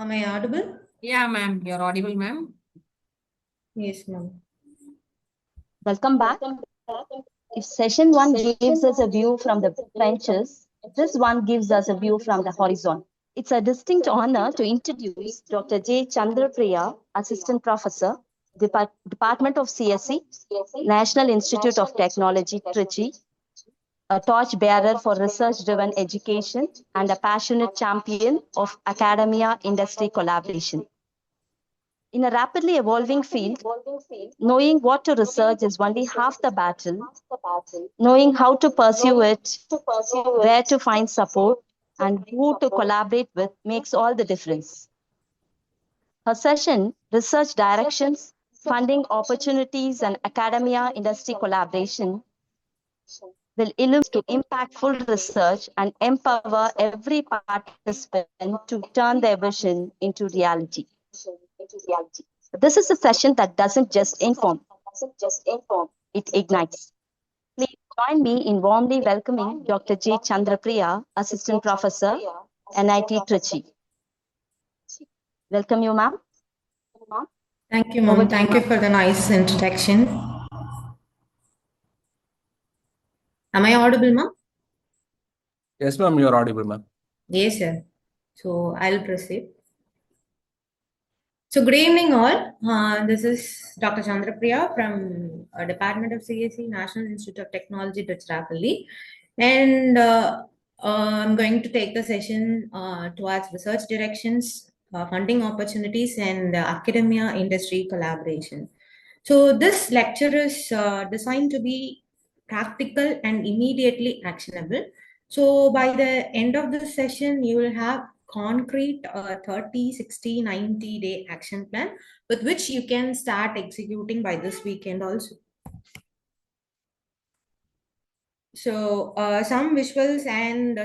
Am I audible? Yeah, ma'am. You're audible, ma'am. Yes, ma'am. Welcome back. If session one gives us a view from the trenches, this one gives us a view from the horizon. It's a distinct honor to introduce Dr. J. Chandra Priya, Assistant Professor, Department of CSE, National Institute of Technology, Trichy, a torchbearer for research-driven education and a passionate champion of academia-industry collaboration. In a rapidly evolving field, knowing what to research is only half the battle. Knowing how to pursue it, where to find support, and who to collaborate with makes all the difference. Her session, Research Directions, Funding Opportunities, and Academia Industry Collaboration, will illuminate to impactful research and empower every participant to turn their vision into reality. This is a session that doesn't just inform, it ignites. Please join me in warmly welcoming Dr. J. Chandra Priya, Assistant Professor, NIT Trichy. Welcome you, ma'am. Thank you, ma'am. Thank you for the nice introduction. Am I audible, ma'am? Yes, ma'am, you're audible, ma'am. Yes, sir. So I'll proceed. So good evening, all. This is Dr. Chandra Priya from Department of CSE, National Institute of Technology, Trichy. And I'm going to take the session towards research directions, funding opportunities, and academia industry collaboration. So this lecture is designed to be practical and immediately actionable. So by the end of this session, you will have concrete 30, 60, 90-day action plan with which you can start executing by this weekend also. So some visuals and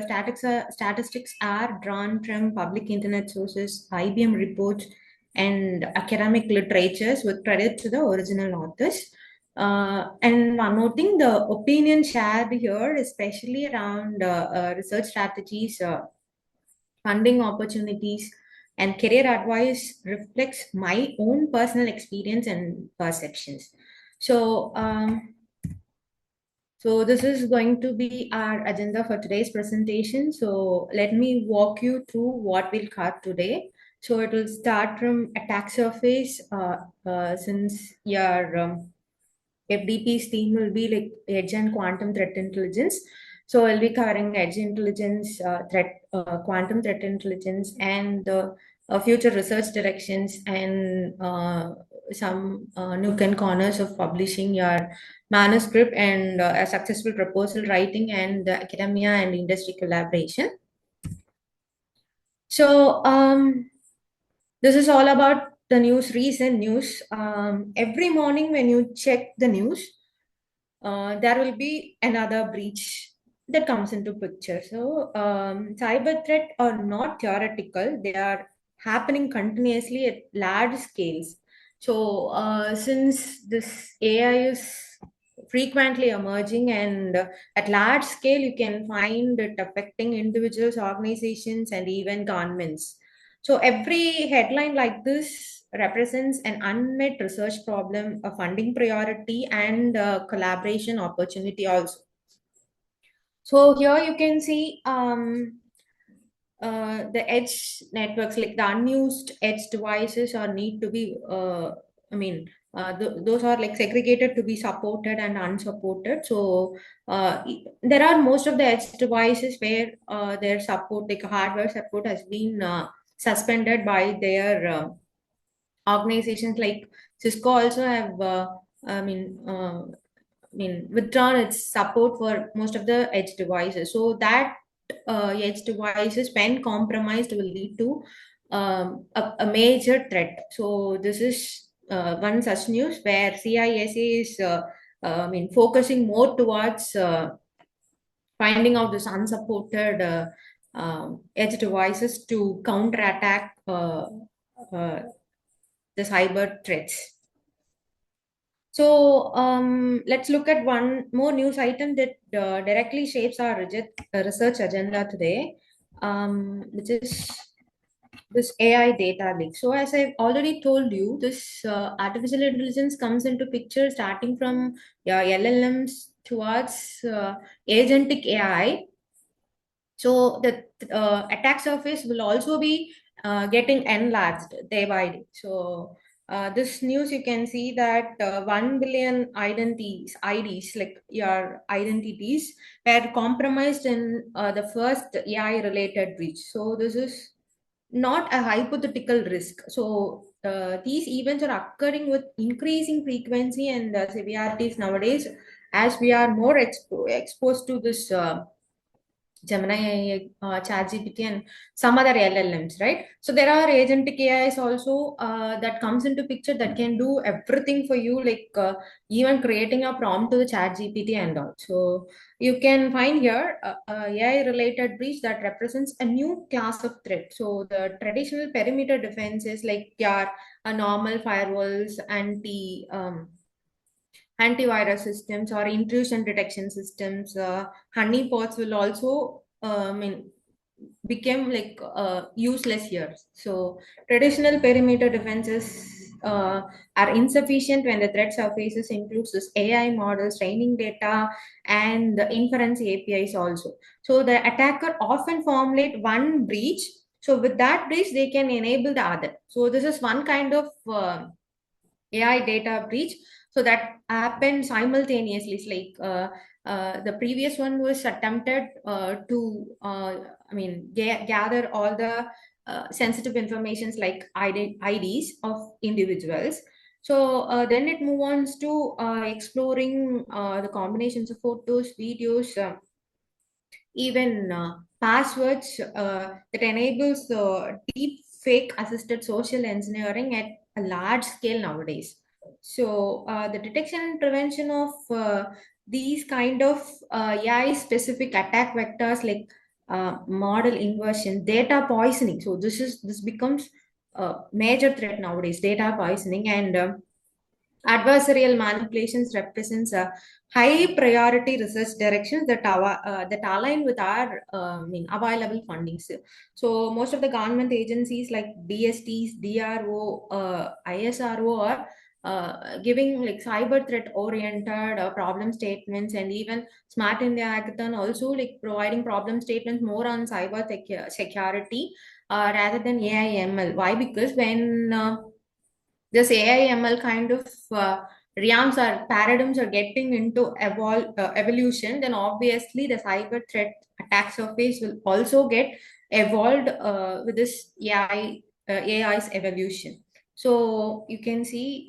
statistics are drawn from public internet sources, IBM reports, and academic literatures with credit to the original authors. And one more thing, the opinion shared here, especially around research strategies, funding opportunities, and career advice, reflects my own personal experience and perceptions. So this is going to be our agenda for today's presentation. So let me walk you through what we'll cover today. So it will start from attack surface, since your FDP's theme will be like edge and quantum threat intelligence. So I'll be covering edge intelligence, quantum threat intelligence, and future research directions, and some nook and corners of publishing your manuscript, and a successful proposal writing, and academia and industry collaboration. So this is all about the news, recent news. Every morning when you check the news, there will be another breach that comes into picture. So cyber threat are not theoretical; they are happening continuously at large scales. So since this AI is frequently emerging, and at large scale, you can find it affecting individuals, organizations, and even governments. So every headline like this represents an unmet research problem, a funding priority, and a collaboration opportunity also. So here you can see the edge networks, like the unused edge devices, are need to be, those are like segregated to be supported and unsupported. So there are most of the edge devices where their support, like hardware support, has been suspended by their organizations. Like Cisco also have, withdrawn its support for most of the edge devices. So that edge devices, when compromised, will lead to a major threat. So this is one such news where CISA is focusing more towards finding out this unsupported edge devices to counterattack uh, the cyber threats. So let's look at one more news item that directly shapes our research agenda today, which is this AI data leak. So as I've already told you, this artificial intelligence comes into picture starting from LLMs towards agentic AI. So the attack surface will also be getting enlarged day by day. So this news, you can see that 1 billion identities, IDs, like your identities, were compromised in the first AI related breach. So this is not a hypothetical risk. So these events are occurring with increasing frequency and severities nowadays, as we are more exposed to this Gemini, ChatGPT, and some other LLMs, right? So there are agentic AIs also that comes into picture that can do everything for you, like even creating a prompt to the ChatGPT and all. So you can find here AI-related breach that represents a new class of threat. So the traditional perimeter defenses, like your normal firewalls, antivirus systems or intrusion detection systems, honeypots will also became like useless here. So traditional perimeter defenses are insufficient when the threat surfaces includes this AI models, training data, and the inference APIs also. So the attacker often formulate one breach. So with that breach, they can enable the other. So this is one kind of AI data breach. So that happened simultaneously. It's like the previous one was attempted to, gather all the sensitive informations like IDs of individuals. So then it moves on to exploring the combinations of photos, videos, even passwords that enables deep fake assisted social engineering at a large scale nowadays. So the detection and prevention of these kind of AI specific attack vectors, like model inversion, data poisoning. So this becomes a major threat nowadays, data poisoning, and adversarial manipulations represents a high priority research directions that align with our available fundings. So most of the government agencies like DSTs, DRO, ISRO are giving like cyber threat oriented problem statements, and even Smart India Hackathon also like providing problem statements more on cyber security rather than AI ML. Why? Because when this AI ML kind of realms or paradigms are getting into evolution, then obviously the cyber threat attack surface will also get evolved with this AI's evolution. So you can see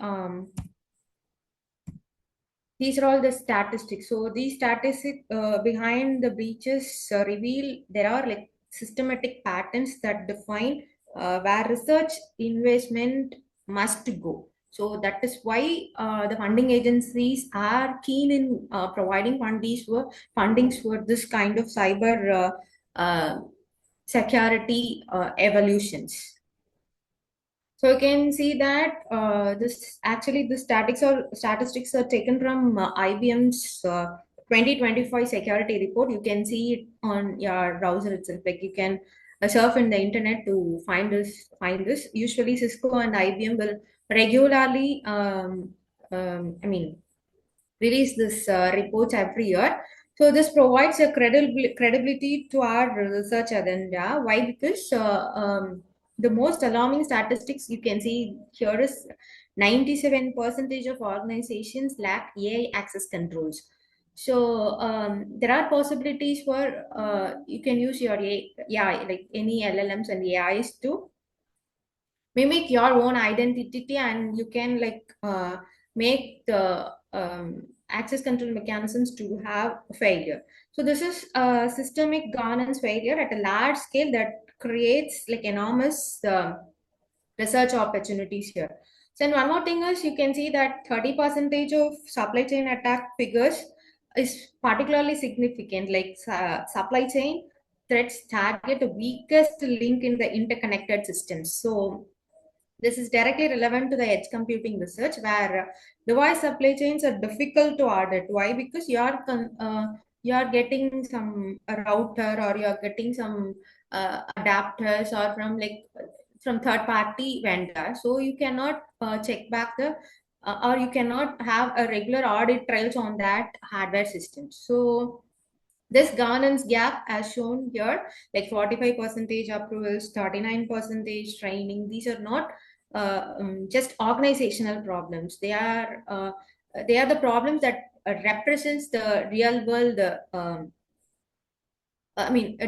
these are all the statistics. So these statistics behind the breaches reveal there are like systematic patterns that define where research investment must go. So that is why the funding agencies are keen in providing fundings for this kind of cyber security evolutions. So you can see that the statistics are taken from IBM's 2025 security report. You can see it on your browser itself. Like you can surf in the internet to find this. Usually Cisco and IBM will regularly release this reports every year. So this provides a credibility to our research agenda. Why? Because the most alarming statistics you can see here is 97% of organizations lack AI access controls. So there are possibilities for you can use your AI, like any LLMs and AIs to mimic your own identity, and you can like make the access control mechanisms to have failure. So this is a systemic governance failure at a large scale that creates like enormous research opportunities here. So and one more thing is you can see that 30% of supply chain attack figures is particularly significant. Like supply chain threats target the weakest link in the interconnected systems. So this is directly relevant to the edge computing research, where device supply chains are difficult to audit. Why? Because you are getting some router, or you are getting some adapters, or from like from third party vendor. So you cannot check back the or you cannot have a regular audit trails on that hardware system. So this governance gap as shown here, like 45% approvals, 39% training, these are not just organizational problems. They are the problems that represents the real world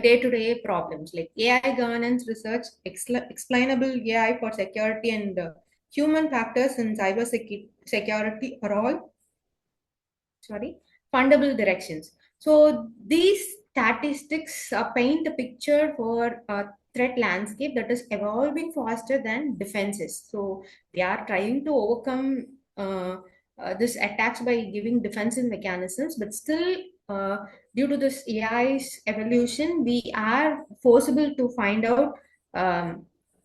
day-to-day problems like AI governance research, explainable AI for security, and human factors in cyber security are all fundable directions. So these statistics paint a picture for a threat landscape that is evolving faster than defenses. So they are trying to overcome this attacks by giving defensive mechanisms, but still, due to this AI's evolution, we are forcible to find out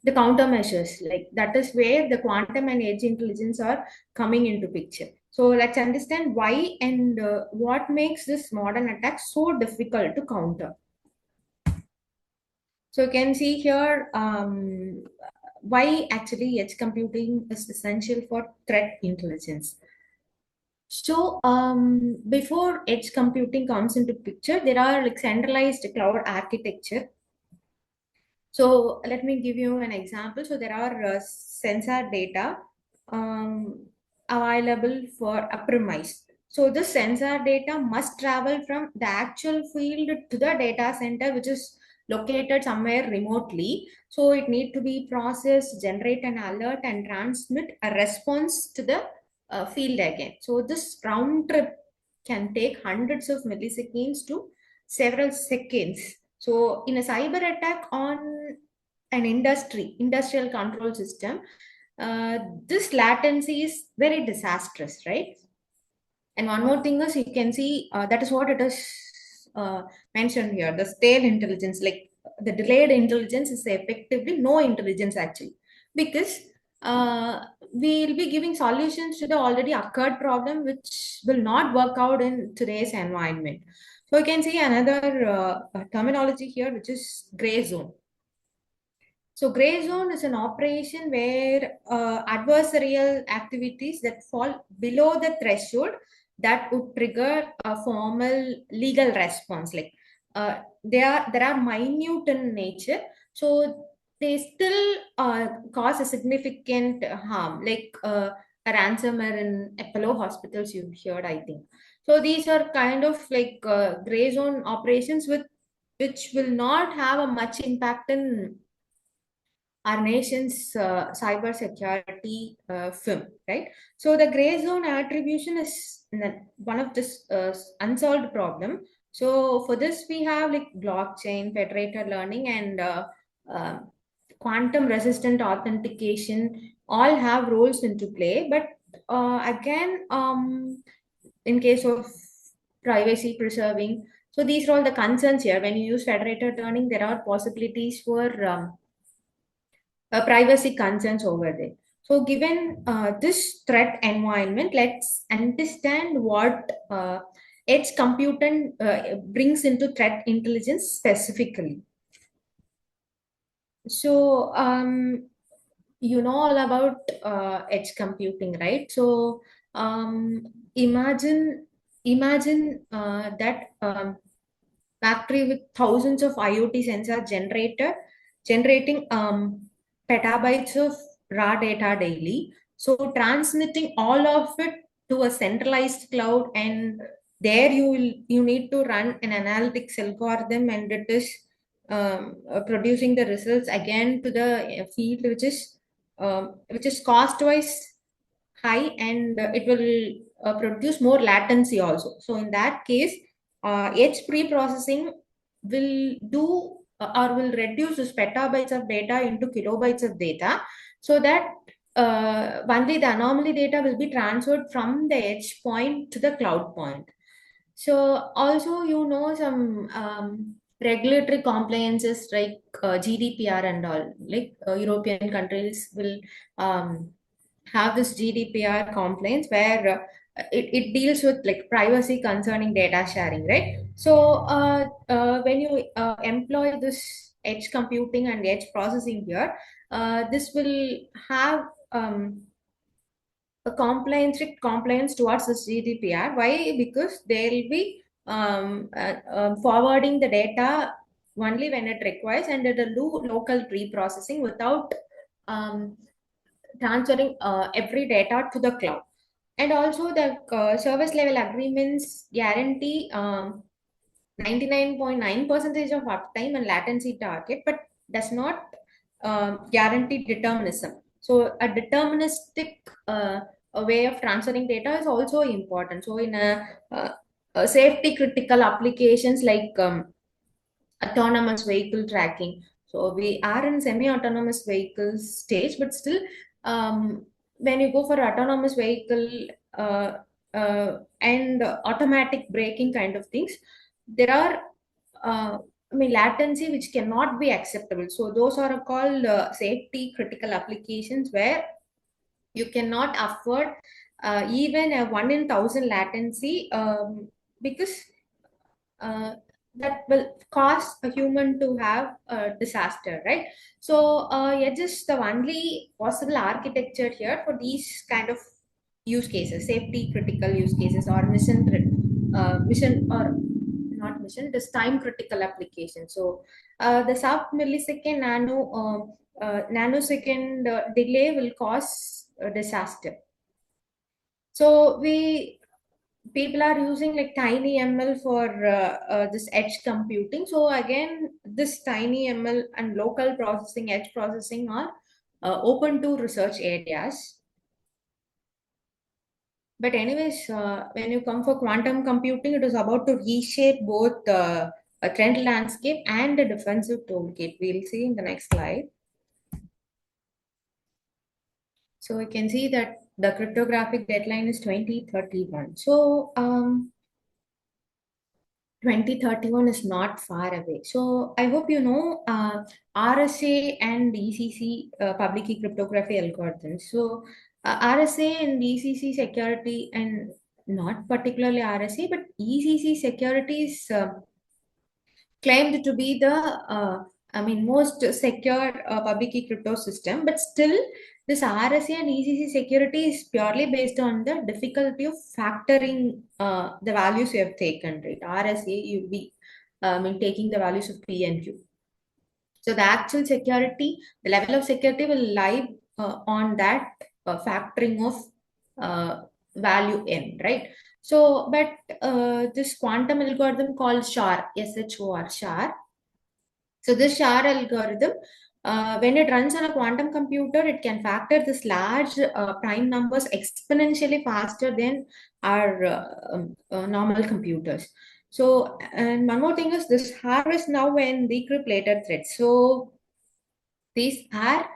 the countermeasures. Like that is where the quantum and edge intelligence are coming into picture. So let's understand why and what makes this modern attack so difficult to counter. So you can see here why actually edge computing is essential for threat intelligence. So before edge computing comes into picture, there are like centralized cloud architecture. So let me give you an example. So there are sensor data available for a premise. So the sensor data must travel from the actual field to the data center, which is located somewhere remotely. So it need to be processed, generate an alert, and transmit a response to the field again. So this round trip can take hundreds of milliseconds to several seconds. So in a cyber attack on an industrial control system, this latency is very disastrous, right? And one more thing is you can see that is what it is mentioned here, the stale intelligence, like the delayed intelligence is effectively no intelligence actually, because we'll be giving solutions to the already occurred problem, which will not work out in today's environment. So you can see another terminology here, which is gray zone. So gray zone is an operation where adversarial activities that fall below the threshold that would trigger a formal legal response. Like there are minute in nature, so they still cause a significant harm, like a ransomware in Apollo hospitals you heard, I think. So these are kind of like gray zone operations which will not have a much impact in our nation's cyber security film, right? So the gray zone attribution is one of this unsolved problem. So for this, we have like blockchain, federated learning, and uh, quantum resistant authentication all have roles into play. But again, in case of privacy preserving, so these are all the concerns here. When you use federated learning, there are possibilities for privacy concerns over there. So, given this threat environment, let's understand what edge computing brings into threat intelligence specifically. So, you know all about edge computing, right? So, imagine that factory with thousands of IoT sensor generating petabytes of raw data daily. So transmitting all of it to a centralized cloud, and there you need to run an analytics algorithm, and it is producing the results again to the field, which is cost wise high, and it will produce more latency also. So in that case, edge pre-processing will do or will reduce this petabytes of data into kilobytes of data, so that only the anomaly data will be transferred from the edge point to the cloud point. So also, you know, some regulatory compliances like GDPR and all, like European countries will have this GDPR compliance where it deals with like privacy concerning data sharing, right? So when you employ this edge computing and edge processing here, this will have strict compliance towards this GDPR. Why? Because they'll be forwarding the data only when it requires, and it'll do local pre-processing without um, transferring every data to the cloud. And also the service level agreements guarantee 99.9% of uptime and latency target, but does not guarantee determinism. So a deterministic a way of transferring data is also important. So in a safety critical applications like autonomous vehicle tracking. So we are in semi-autonomous vehicles stage, but still, when you go for autonomous vehicle and automatic braking kind of things, there are latency which cannot be acceptable. So those are called safety critical applications where you cannot afford even a 1 in 1,000 latency, because uh, that will cause a human to have a disaster, right? So yeah, just the only possible architecture here for these kind of use cases, safety critical use cases, or mission or not mission, this time critical application. So the sub millisecond nanosecond delay will cause a disaster. So people are using like TinyML for this edge computing. So again, this TinyML and local processing, edge processing are open to research areas. But anyways, when you come for quantum computing, it is about to reshape both a trend landscape and a defensive toolkit. We'll see in the next slide. So we can see that the cryptographic deadline is 2031. So 2031 is not far away. So I hope you know RSA and ECC, public key cryptography algorithms. So RSA and ECC security, and not particularly RSA, but ECC security is claimed to be the most secure public key crypto system, but still this RSA and ECC security is purely based on the difficulty of factoring the values you have taken, right? RSA, you'll be taking the values of P and Q. So the actual security, the level of security will lie on that factoring of value n, right? So, but this quantum algorithm called SHAR, SHOR, SHAR. So this SHAR algorithm, when it runs on a quantum computer, it can factor this large prime numbers exponentially faster than our normal computers. So, and one more thing is this harvest now and decrypt later threads. So these are,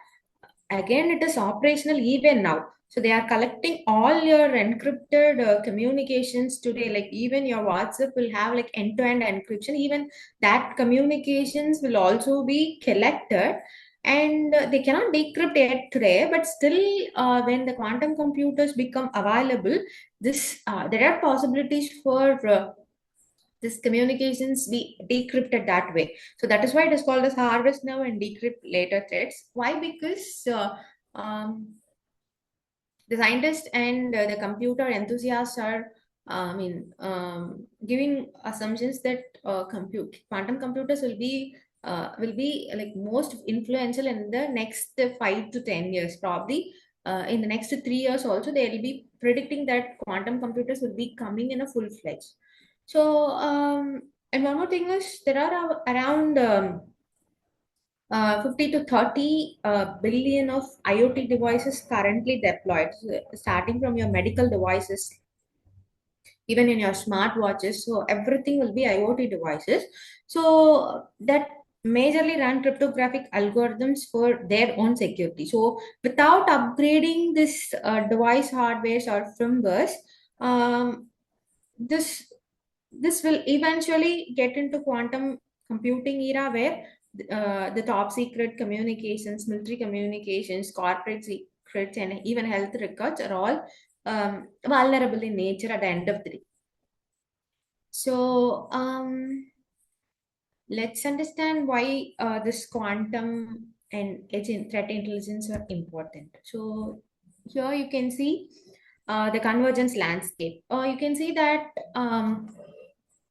again, it is operational even now. So they are collecting all your encrypted communications today. Like even your WhatsApp will have like end-to-end encryption. Even that communications will also be collected, and they cannot decrypt it today. But still, when the quantum computers become available, this there are possibilities for this communications be decrypted that way. So that is why it is called as harvest now and decrypt later threads. Why? Because the scientists and the computer enthusiasts are, giving assumptions that quantum computers will be like most influential in the next 5 to 10 years, probably. In the next 3 years also, they will be predicting that quantum computers will be coming in a full-fledged. So, and one more thing is there are around 50 to 30 billion of IoT devices currently deployed, starting from your medical devices, even in your smartwatches. So everything will be IoT devices. So that majorly run cryptographic algorithms for their own security. So without upgrading this device hardwares or firmwares, um, this this will eventually get into quantum computing era where the top secret communications, military communications, corporate secrets, and even health records are all vulnerable in nature at the end of the day. So let's understand why this quantum and threat intelligence are important. So here you can see the convergence landscape. You can see that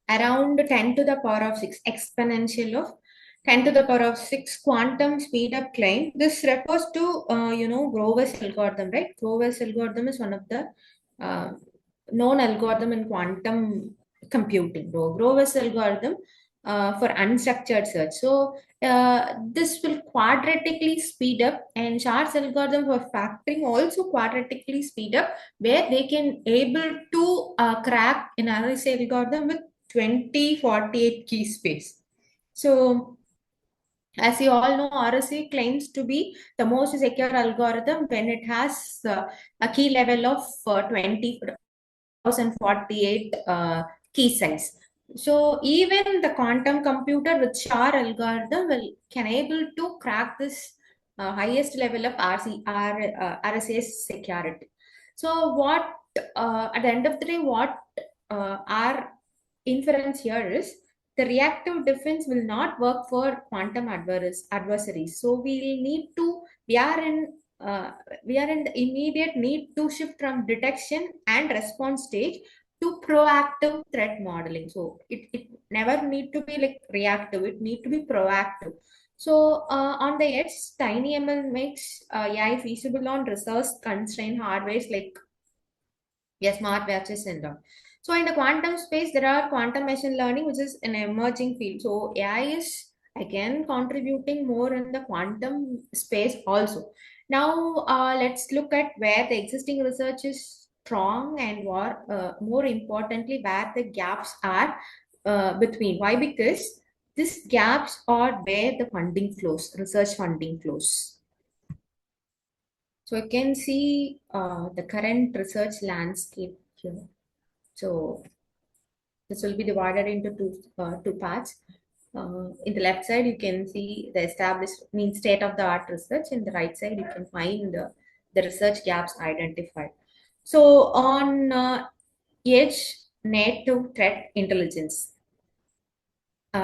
around 10 to the power of 6 exponential of 10 to the power of 6 quantum speed up claim. This refers to Grover's algorithm, right? Grover's algorithm is one of the uh, known algorithm in quantum computing. Grover's algorithm for unstructured search. So this will quadratically speed up, and Shard's algorithm for factoring also quadratically speed up, where they can able to crack an RSA algorithm with 2048 key space. So as you all know, RSA claims to be the most secure algorithm when it has a key level of 20,048 key size. So even the quantum computer with SHAR algorithm can able to crack this highest level of RSA security. So what at the end of the day, what our inference here is the reactive defense will not work for quantum adversaries. So we are in the immediate need to shift from detection and response stage to proactive threat modeling. So it never need to be like reactive, it need to be proactive. So on the edge, TinyML makes AI feasible on resource constrained hardwares like smart watches and all. So in the quantum space, there are quantum machine learning, which is an emerging field. So AI is again contributing more in the quantum space also. Now let's look at where the existing research is strong and more importantly, where the gaps are between. Why? Because these gaps are where the funding flows, research funding flows. So you can see the current research landscape here. So this will be divided into two parts. In the left side, you can see the established means state of the art research. In the right side, you can find the research gaps identified. So on edge native threat intelligence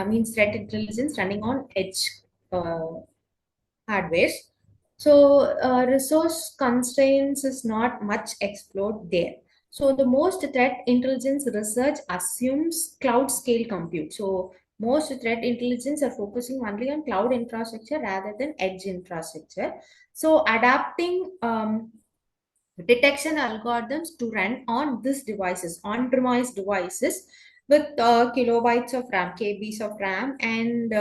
means threat intelligence running on edge hardware. So resource constraints is not much explored there. So the most threat intelligence research assumes cloud scale compute. So most threat intelligence are focusing only on cloud infrastructure rather than edge infrastructure. So adapting detection algorithms to run on these devices, on-premise devices with kilobytes of RAM, KBs of RAM, and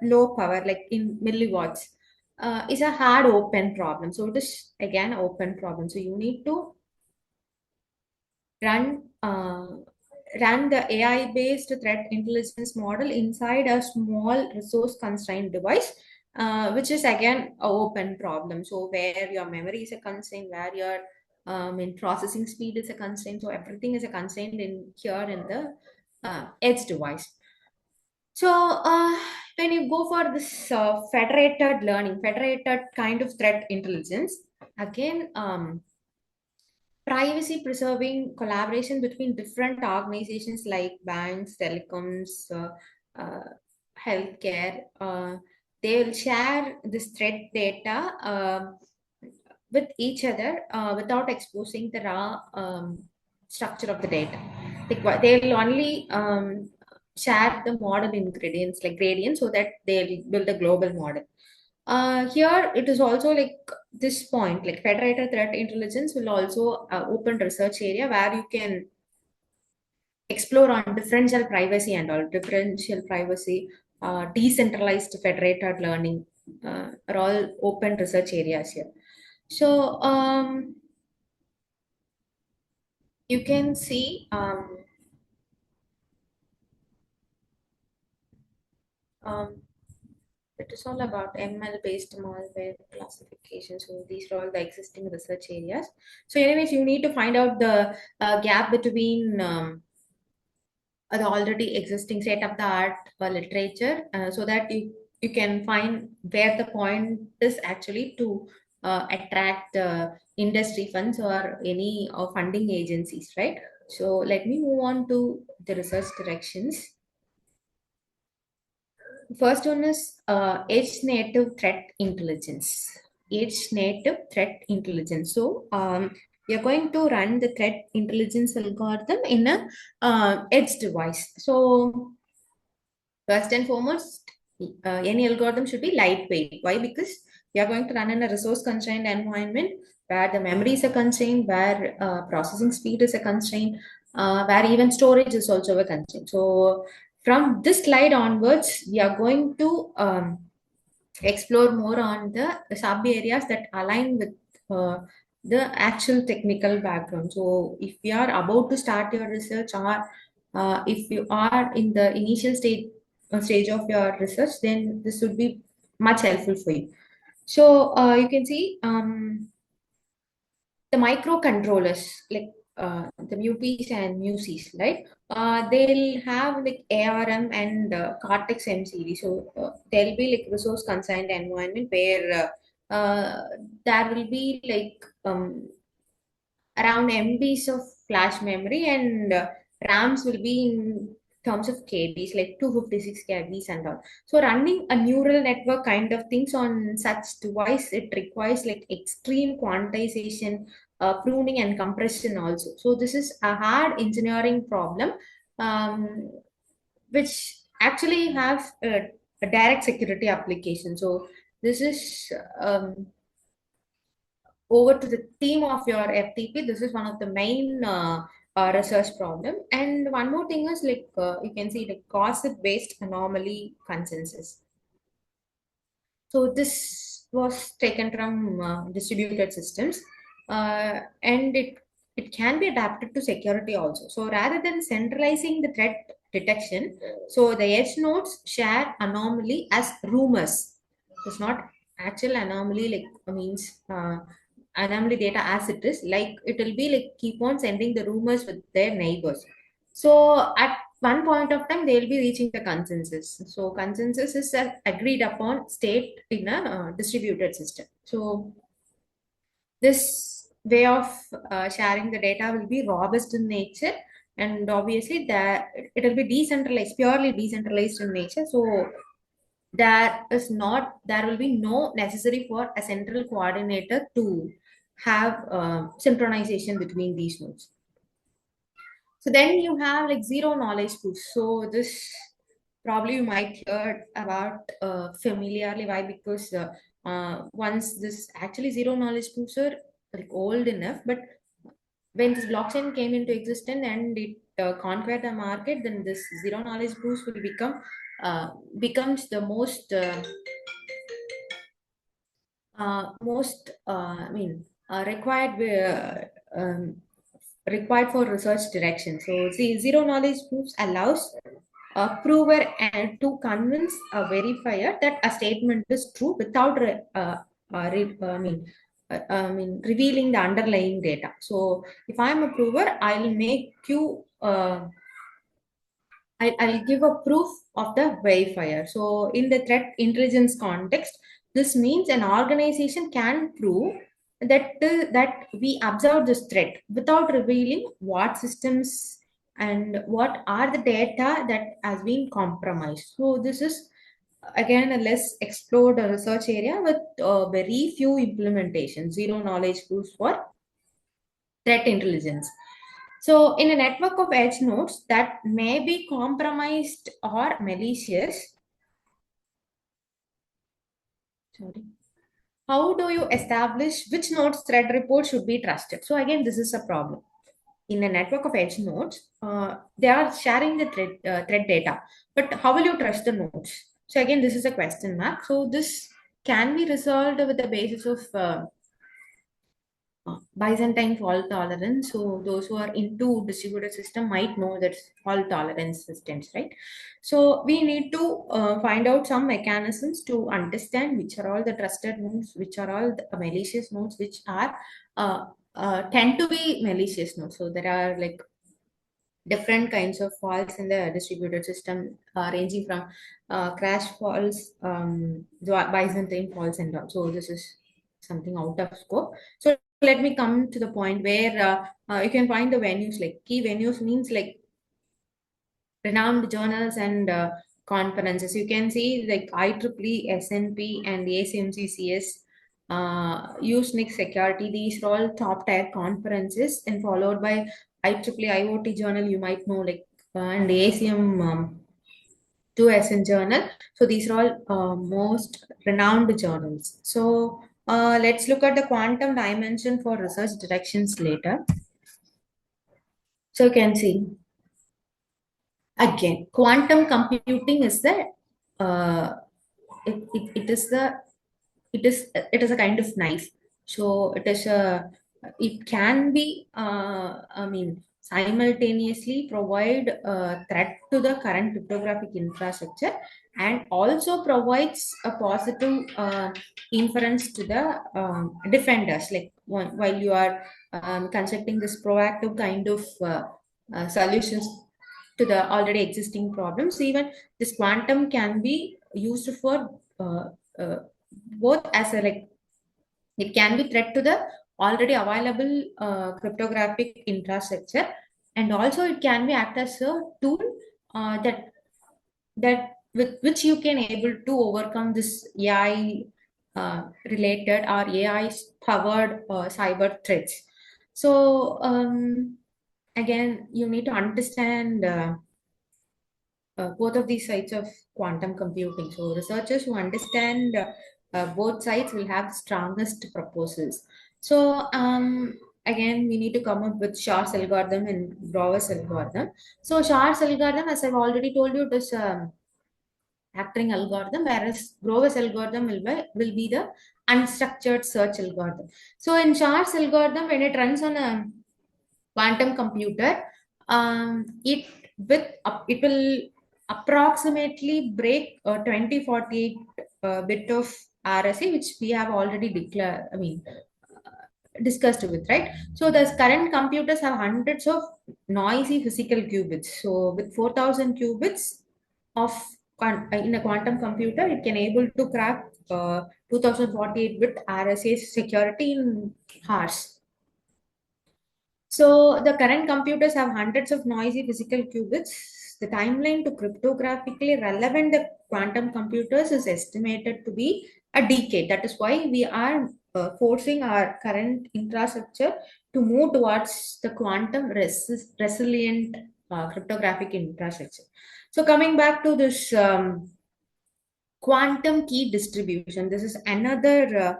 low power, like in milliwatts, is a hard open problem. So it is again open problem. So you need to run run the AI-based threat intelligence model inside a small resource-constrained device, which is again a open problem. So where your memory is a constraint, where your in processing speed is a constraint. So everything is a constraint in here in the edge device. So when you go for this federated learning, federated kind of threat intelligence, again, privacy preserving collaboration between different organizations like banks, telecoms, healthcare. They will share this threat data with each other without exposing the raw structure of the data. They'll only share the model ingredients like gradients so that they'll build a global model. Here it is also like this point, like federated threat intelligence will also open research area where you can explore on differential privacy and all. Differential privacy, decentralized federated learning are all open research areas here. So you can see it is all about ML-based malware classification. So these are all the existing research areas. So anyways, you need to find out the gap between the already existing state-of-the-art literature so that you can find where the point is actually to attract industry funds or any funding agencies, right? So let me move on to the research directions. first one is edge native threat intelligence. Edge native threat intelligence. So you're going to run the threat intelligence algorithm in a edge device. So first and foremost, any algorithm should be lightweight. Why? Because you are going to run in a resource constrained environment where the memory is a constraint, where processing speed is a constraint, where even storage is also a constraint. So from this slide onwards, we are going to explore more on the sub areas that align with the actual technical background. So if you are about to start your research, or if you are in the initial stage of your research, then this would be much helpful for you. So you can see the microcontrollers, like the MUPs and MUSIs, right? They'll have like ARM and Cortex M series. So there'll be like resource constrained environment where there will be like around MBs of flash memory, and RAMs will be in terms of KBs, like 256 KBs and all. So running a neural network kind of things on such device, it requires like extreme quantization, pruning and compression also. So this is a hard engineering problem, um, which actually have a direct security application. So this is over to the theme of your FTP. This is one of the main research problem. And one more thing is like you can see the gossip-based anomaly consensus. So this was taken from distributed systems, and it can be adapted to security also. So rather than centralizing the threat detection, so the edge nodes share anomaly as rumors. It's not actual anomaly, like means anomaly data as it is. Like it will be like keep on sending the rumors with their neighbors. So at one point of time, they will be reaching the consensus. So consensus is an agreed upon state in a distributed system. So this way of sharing the data will be robust in nature, and obviously that it will be decentralized, purely decentralized in nature. So there will be no necessary for a central coordinator to have synchronization between these nodes. So then you have like zero knowledge proofs. So this probably you might hear about familiarly. Why? Because once this actually zero knowledge proofs are like old enough, but when this blockchain came into existence and it conquered the market, then this zero knowledge proofs will becomes the most required required for research direction. So see, zero knowledge proofs allows a prover and to convince a verifier that a statement is true without revealing the underlying data. So if I'm a prover, I'll make you I'll give a proof of the verifier. So in the threat intelligence context, this means an organization can prove that we observe this threat without revealing what systems and what are the data that has been compromised. So this is again a less explored research area with very few implementations, zero knowledge proofs for threat intelligence. So, in a network of edge nodes that may be compromised or malicious, sorry, how do you establish which node's thread report should be trusted? So, again, this is a problem. In a network of edge nodes, they are sharing the thread data, but how will you trust the nodes? So, again, this is a question mark. So, this can be resolved with the basis of Byzantine fault tolerance. So those who are into distributed system might know that fault tolerance systems, right? So we need to find out some mechanisms to understand which are all the trusted nodes, which are all the malicious nodes, which are tend to be malicious nodes. So there are like different kinds of faults in the distributed system, ranging from crash faults, Byzantine faults, and all. So this is something out of scope. So let me come to the point where you can find the venues. Like key venues means like renowned journals and conferences. You can see like IEEE, SNP, and ACMCCS, Usenix Security. These are all top tier conferences, and followed by IEEE IoT Journal. You might know, like, and ACM 2SN Journal. So these are all most renowned journals. So let's look at the quantum dimension for research directions later. So you can see again, quantum computing is the uh, it is the it is a kind of knife. So it can be I mean simultaneously provide a threat to the current cryptographic infrastructure, and also provides a positive inference to the defenders, like while you are constructing this proactive kind of solutions to the already existing problems. Even this quantum can be used for uh, both as a, like, it can be threat to the already available cryptographic infrastructure, and also it can be act as a tool that with which you can able to overcome this AI related or AI powered cyber threats. So again, you need to understand both of these sides of quantum computing. So researchers who understand both sides will have the strongest proposals. So again, we need to come up with Shor's algorithm and Grover's algorithm. So Shor's algorithm, as I've already told you, it is factoring algorithm, whereas Grover's algorithm will be the unstructured search algorithm. So in Shor's algorithm, when it runs on a quantum computer, it will approximately break 2048 bit of RSA, which we have already declared. I mean, discussed with, right? So the current computers have hundreds of noisy physical qubits. So with 4,000 qubits of in a quantum computer, it can able to crack 2048 bit RSA security in hours. So the current computers have hundreds of noisy physical qubits. The timeline to cryptographically relevant the quantum computers is estimated to be a decade. That is why we are forcing our current infrastructure to move towards the quantum resilient cryptographic infrastructure. So coming back to this quantum key distribution, this is another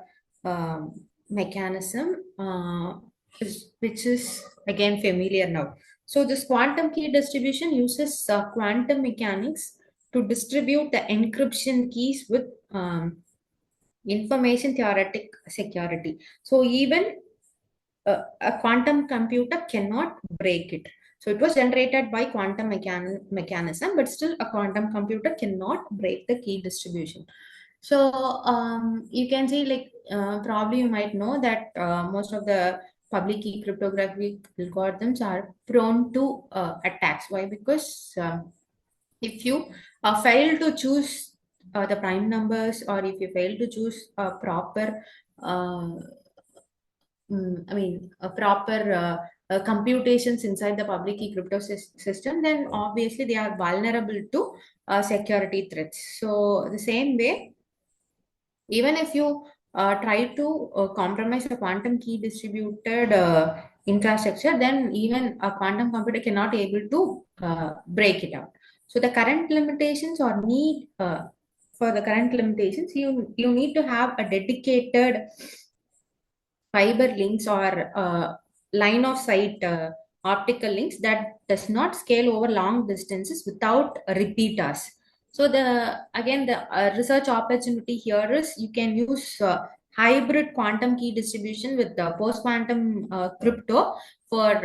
mechanism which is again familiar now. So this quantum key distribution uses quantum mechanics to distribute the encryption keys with information theoretic security. So even a quantum computer cannot break it. So it was generated by quantum mechanism, but still a quantum computer cannot break the key distribution. So you can see, like, probably you might know that most of the public key cryptographic algorithms are prone to attacks. Why? Because if you fail to choose the prime numbers, or if you fail to choose a proper a proper computations inside the public key crypto system, then obviously they are vulnerable to security threats. So the same way, even if you try to compromise a quantum key distributed infrastructure, then even a quantum computer cannot able to break it out. So the current limitations or need for the current limitations, you need to have a dedicated fiber links or line of sight optical links that does not scale over long distances without repeaters. So the research opportunity here is you can use hybrid quantum key distribution with the post quantum crypto for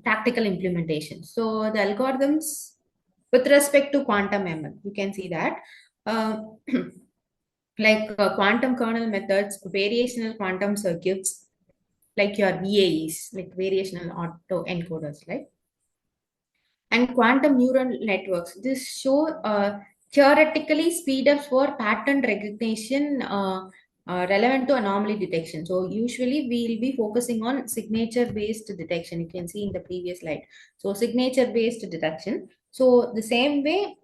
practical implementation. So the algorithms with respect to quantum ML, you can see that. Uh, like quantum kernel methods, variational quantum circuits, like your VAEs, like variational auto encoders, right? And quantum neural networks. This show theoretically speed ups for pattern recognition relevant to anomaly detection. So usually we'll be focusing on signature-based detection. You can see in the previous slide. So signature-based detection. So the same way,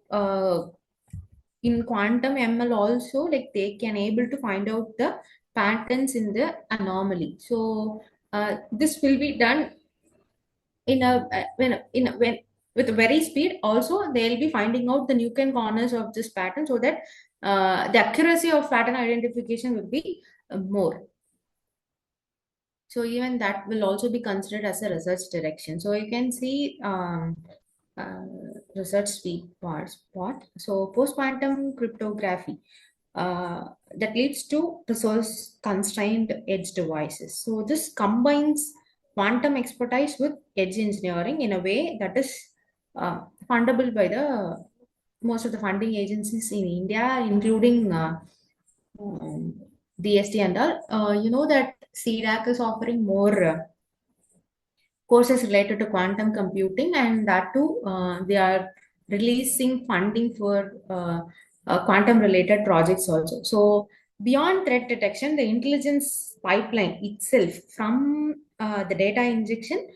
in quantum ML also, like they can able to find out the patterns in the anomaly. So this will be done in a when with a very speed. Also, they'll be finding out the nuke and corners of this pattern so that the accuracy of pattern identification will be more. So even that will also be considered as a research direction. So you can see uh, research spot. So post-quantum cryptography that leads to resource constrained edge devices. So this combines quantum expertise with edge engineering in a way that is fundable by the most of the funding agencies in India, including um, DST and all. You know that CDAC is offering more courses related to quantum computing, and that too, they are releasing funding for quantum related projects also. So, beyond threat detection, the intelligence pipeline itself, from the data injection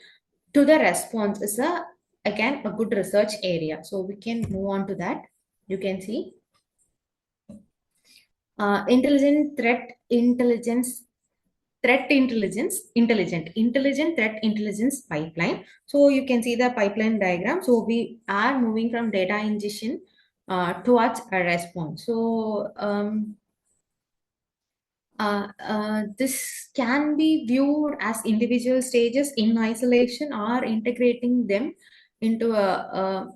to the response, is again a good research area. So, we can move on to that. You can see intelligent threat intelligence pipeline. So you can see the pipeline diagram. So we are moving from data ingestion towards a response. So this can be viewed as individual stages in isolation or integrating them into a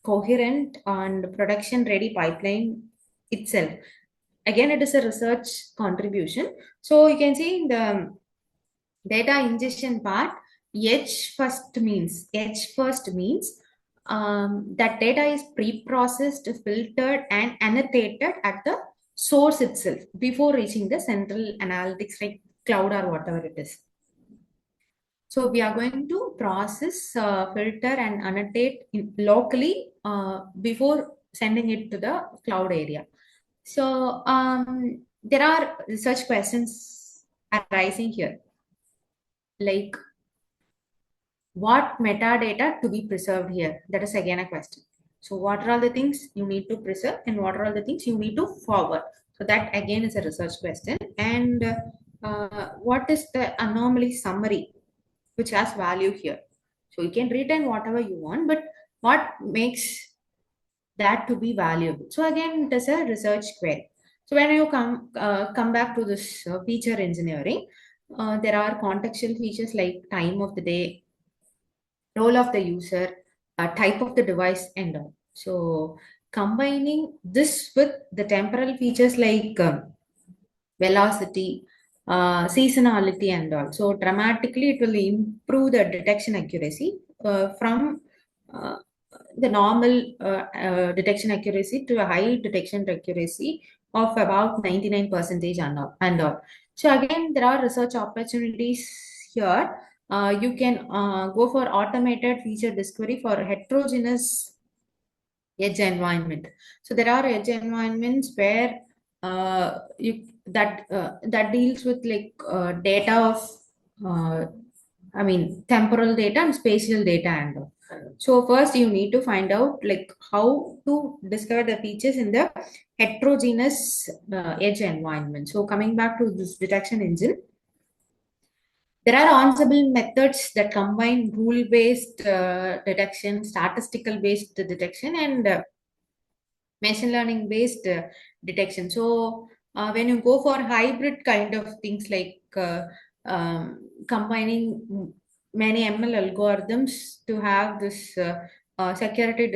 coherent and production ready pipeline itself. Again, it is a research contribution. So you can see in the data ingestion part, edge first means that data is pre-processed, filtered, and annotated at the source itself before reaching the central analytics like cloud or whatever it is. So we are going to process, filter, and annotate locally before sending it to the cloud area. So there are research questions arising here, like what metadata to be preserved here? That is again a question. So what are all the things you need to preserve and what are all the things you need to forward? So that again is a research question. And what is the anomaly summary which has value here? So you can retain whatever you want, but what makes that to be valuable? So again, it is a research query. So when you come back to this feature engineering, there are contextual features like time of the day, role of the user, type of the device, and all. So combining this with the temporal features like velocity, seasonality, and all. So dramatically, it will improve the detection accuracy from uh, the normal detection accuracy to a high detection accuracy of about 99% and all. So again, there are research opportunities here. You can go for automated feature discovery for heterogeneous edge environment. So there are edge environments where that deals with like data of temporal data and spatial data and all. So first you need to find out like how to discover the features in the heterogeneous edge environment. So coming back to this detection engine, there are ensemble methods that combine rule-based detection, statistical-based detection, and machine learning-based detection. So when you go for hybrid kind of things like combining many ML algorithms to have this security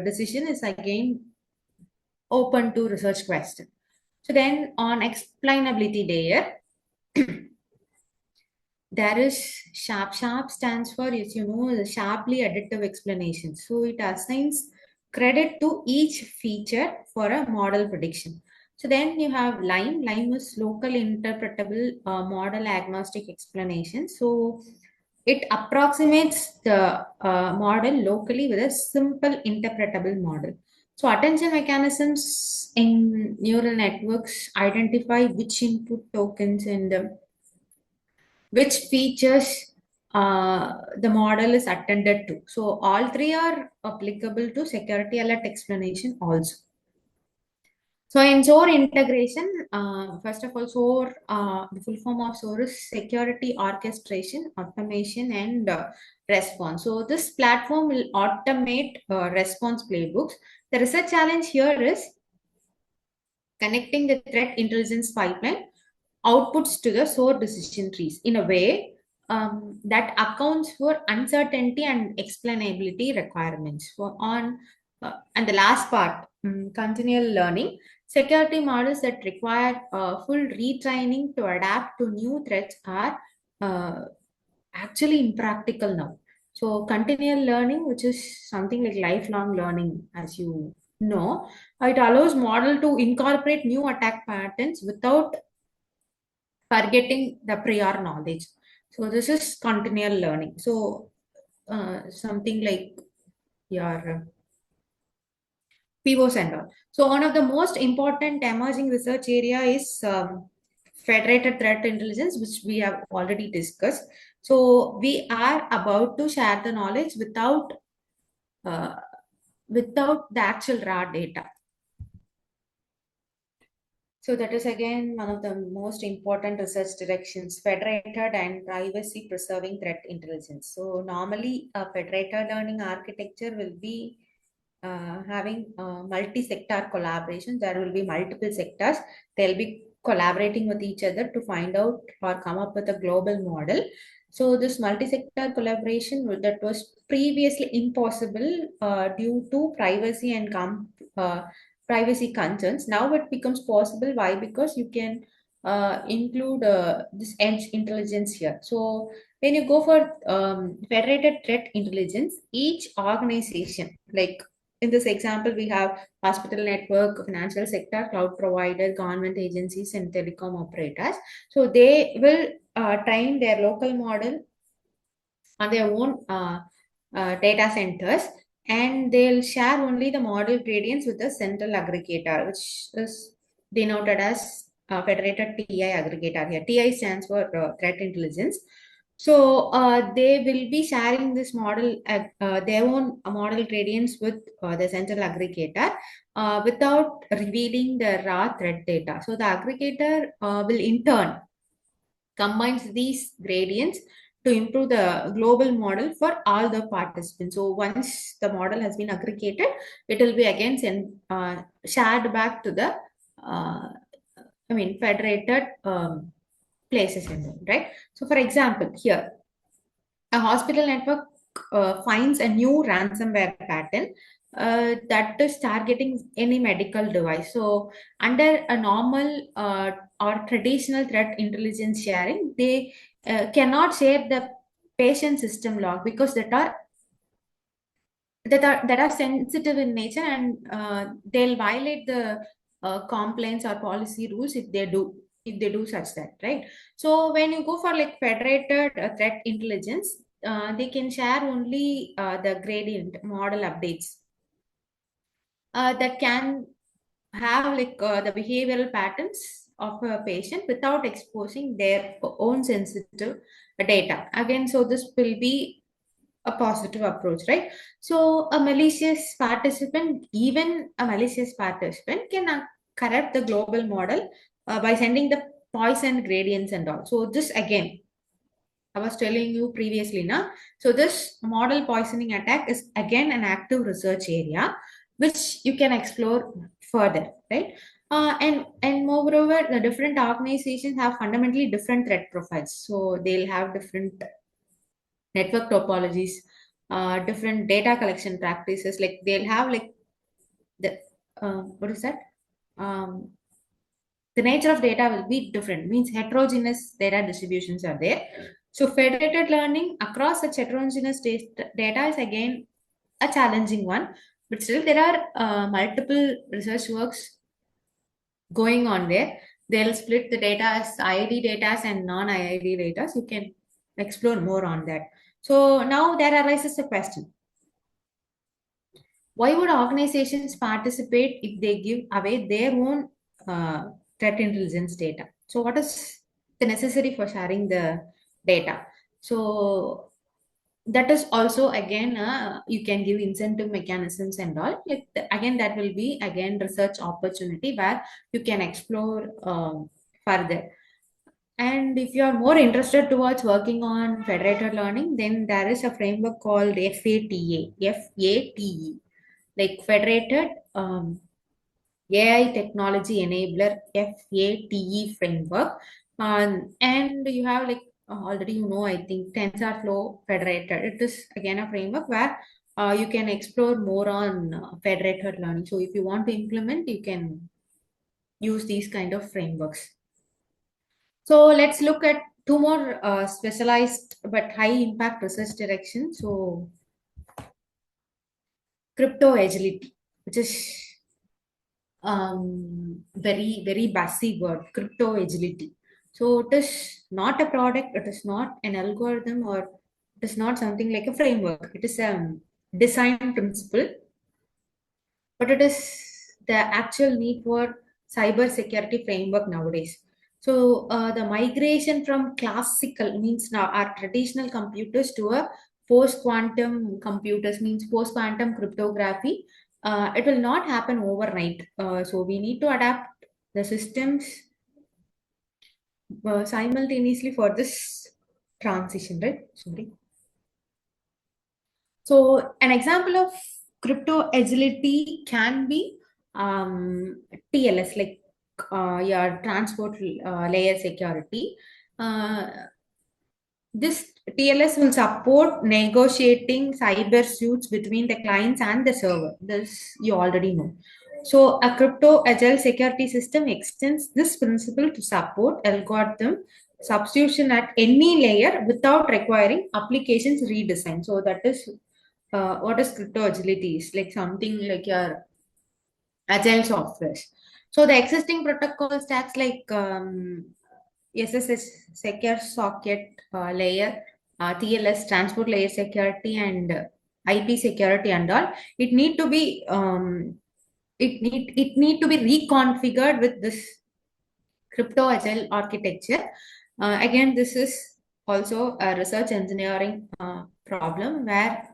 decision is again open to research question. So then on explainability layer, there is sharp stands for, as you know, the sharply additive explanation. So it assigns credit to each feature for a model prediction. So then you have lime is local interpretable model agnostic explanation. So it approximates the model locally with a simple interpretable model. So attention mechanisms in neural networks identify which input tokens and which features the model is attended to. So all three are applicable to security alert explanation also. So in SOAR integration, first of all, SOAR, the full form of SOAR is Security Orchestration, Automation, and Response. So this platform will automate response playbooks. The research challenge here is connecting the threat intelligence pipeline outputs to the SOAR decision trees in a way that accounts for uncertainty and explainability requirements. And the last part, continual learning, security models that require full retraining to adapt to new threats are uh, actually impractical now. So continual learning, which is something like lifelong learning, as you know, it allows model to incorporate new attack patterns without forgetting the prior knowledge. So this is continual learning. So something like your POs and all. So one of the most important emerging research area is federated threat intelligence, which we have already discussed. So we are about to share the knowledge uh, without the actual raw data. So that is again one of the most important research directions, federated and privacy preserving threat intelligence. So normally a federated learning architecture will be having multi-sector collaboration. There will be multiple sectors. They'll be collaborating with each other to find out or come up with a global model. So this multi-sector collaboration that was previously impossible due to privacy and privacy concerns. Now it becomes possible. Why? Because you can include this edge intelligence here. So when you go for federated threat intelligence, each organization, like in this example, we have hospital network, financial sector, cloud provider, government agencies, and telecom operators. So they will train their local model on their own data centers, and they'll share only the model gradients with the central aggregator, which is denoted as federated TI aggregator here. TI stands for threat intelligence. So they will be sharing this model, their own model gradients with the central aggregator without revealing the raw threat data. So the aggregator will in turn combines these gradients to improve the global model for all the participants. So once the model has been aggregated, it will be again shared back to the federated places in them, right? So for example, here a hospital network finds a new ransomware pattern that is targeting any medical device. So under a normal or traditional threat intelligence sharing, they cannot share the patient system log because that are sensitive in nature, and they'll violate the compliance or policy rules if they do such that, right? So when you go for like federated threat intelligence, they can share only the gradient model updates that can have like the behavioral patterns of a patient without exposing their own sensitive data again. So this will be a positive approach, right? So even a malicious participant can corrupt the global model by sending the poison gradients and all. So this again, I was telling you previously now. So this model poisoning attack is again an active research area which you can explore further, right? And moreover, the different organizations have fundamentally different threat profiles. So they'll have different network topologies, different data collection practices. Like they'll have like the what is that? Um, the nature of data will be different. Means heterogeneous data distributions are there. So federated learning across such heterogeneous data is again a challenging one. But still, there are multiple research works going on there. They'll split the data as IID data and non-IID data. So you can explore more on that. So now there arises a question. Why would organizations participate if they give away their own threat intelligence data? So what is the necessary for sharing the data? So that is also again you can give incentive mechanisms and all. Again, that will be again research opportunity where you can explore further. And if you are more interested towards working on federated learning, then there is a framework called FATE, like Federated AI Technology Enabler FATE framework. And you have already I think TensorFlow Federated. It is again a framework where you can explore more on federated learning. So if you want to implement, you can use these kind of frameworks. So let's look at two more specialized but high impact research directions. So crypto agility, which is very basic word, crypto agility. So it is not a product, it is not an algorithm, or it is not something like a framework. It is a design principle, but it is the actual need for cyber security framework nowadays. So the migration from classical means now our traditional computers to a post quantum computers means post quantum cryptography. It will not happen overnight. So we need to adapt the systems simultaneously for this transition, right? Sorry. So an example of crypto agility can be TLS, like your transport layer security. Uh, this TLS will support negotiating cyber suits between the clients and the server. This you already know. So a crypto agile security system extends this principle to support algorithm substitution at any layer without requiring applications redesign. So that is what is crypto agility is like something like your agile software. So the existing protocol stacks like SSS secure socket layer, TLS transport layer security, and IP security and all. It need to be it need to be reconfigured with this crypto agile architecture. Again, this is also a research engineering problem where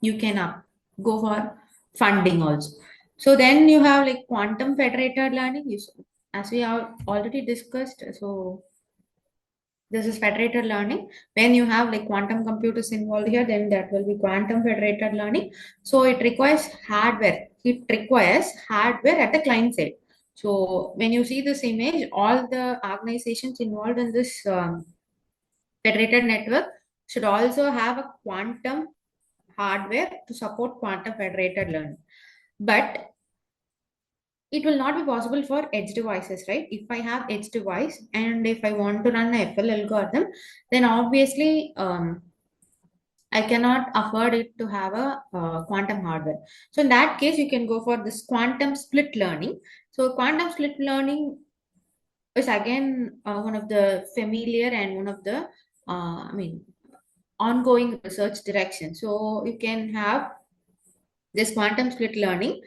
you can go for funding also. So then you have like quantum federated learning, as we have already discussed. So this is federated learning. When you have like quantum computers involved here, then that will be quantum federated learning. So it requires hardware. It requires hardware at the client side. So when you see this image, all the organizations involved in this federated network should also have a quantum hardware to support quantum federated learning. But it will not be possible for edge devices, right? If I have edge device and if I want to run a FL algorithm, then obviously I cannot afford it to have a quantum hardware. So in that case, you can go for this quantum split learning. So quantum split learning is again one of the familiar and one of the ongoing research directions. So you can have this quantum split learning.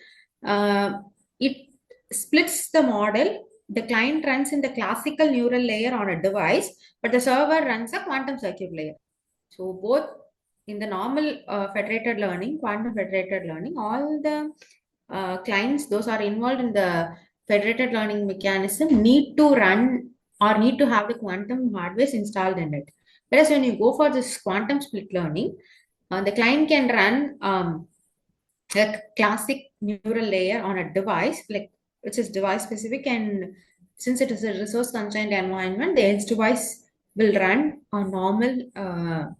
It splits the model. The client runs in the classical neural layer on a device, but the server runs a quantum circuit layer. So both in the normal federated learning, quantum federated learning, all the clients, those are involved in the federated learning mechanism, need to run or need to have the quantum hardware installed in it. Whereas when you go for this quantum split learning, the client can run a classic neural layer on a device, like which is device specific, and since it is a resource constrained environment, the edge device will run a normal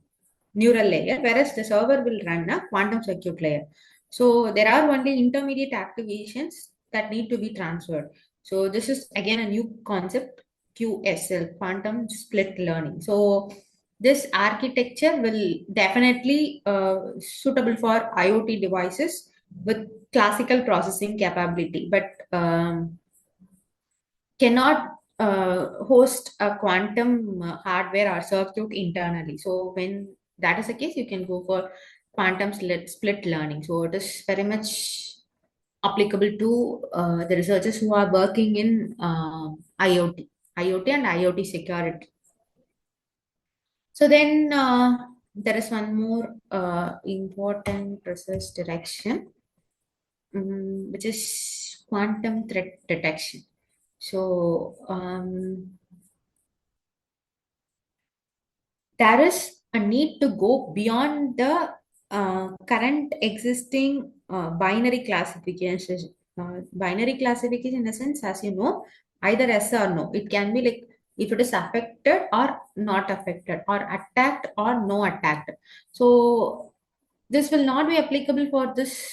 neural layer, whereas the server will run a quantum circuit layer. So there are only intermediate activations that need to be transferred. So this is again a new concept, QSL, quantum split learning. So this architecture will definitely suitable for IoT devices with classical processing capability, but cannot host a quantum hardware or circuit internally. So when that is the case, you can go for quantum split learning. So it is very much applicable to the researchers who are working in IoT and IoT security. So then there is one more important research direction, which is quantum threat detection. So there is a need to go beyond the current existing binary classification. Binary classification, in a sense, as you know, either yes or no. It can be like if it is affected or not affected, or attacked or no attacked. So this will not be applicable for this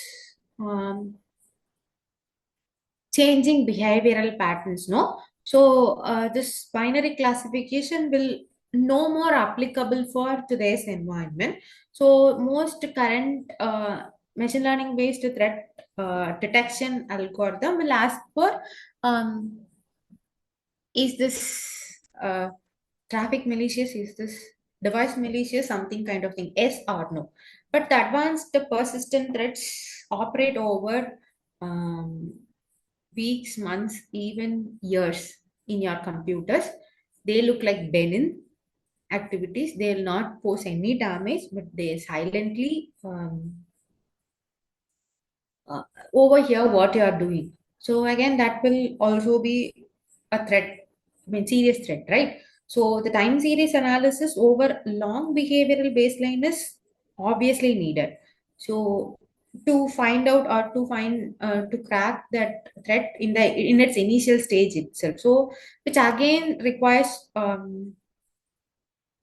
changing behavioral patterns, no? So this binary classification will no more applicable for today's environment. So most current machine learning based threat detection algorithm will ask for um, is this traffic malicious, is this device malicious, something kind of thing, yes or no. But the advanced persistent threats operate over weeks, months, even years in your computers. They look like benign activities. They will not pose any damage, but they silently overhear what you are doing. So again, that will also be a threat, I mean, serious threat, right? So the time series analysis over long behavioral baseline is obviously needed. So to find out or to find to crack that threat in its initial stage itself. So which again requires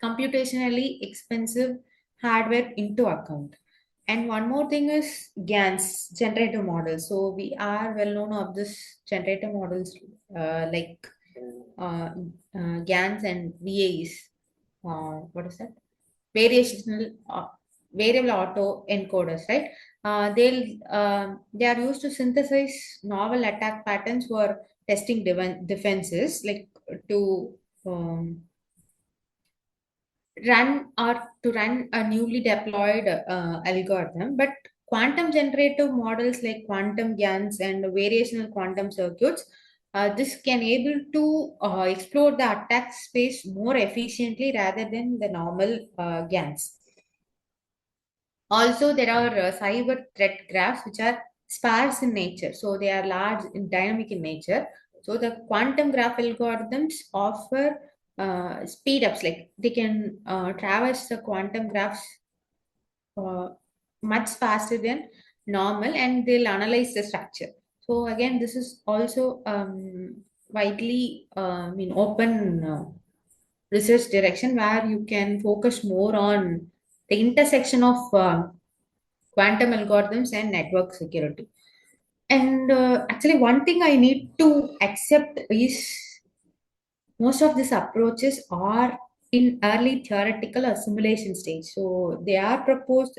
computationally expensive hardware into account. And one more thing is GANs, generative models. So we are well known of this generative models like uh, GANs and VAEs. What is that? Variational variable auto encoders, right? They are used to synthesize novel attack patterns for testing defenses, like to um, run a newly deployed algorithm. But quantum generative models like quantum GANs and variational quantum circuits, this can able to explore the attack space more efficiently rather than the normal GANs. Also, there are cyber threat graphs which are sparse in nature, so they are large and dynamic in nature. So the quantum graph algorithms offer speed ups, like they can traverse the quantum graphs uh, much faster than normal, and they'll analyze the structure. So again, this is also widely open research direction where you can focus more on the intersection of quantum algorithms and network security. And actually, one thing I need to accept is most of these approaches are in early theoretical or simulation stage. So they are proposed,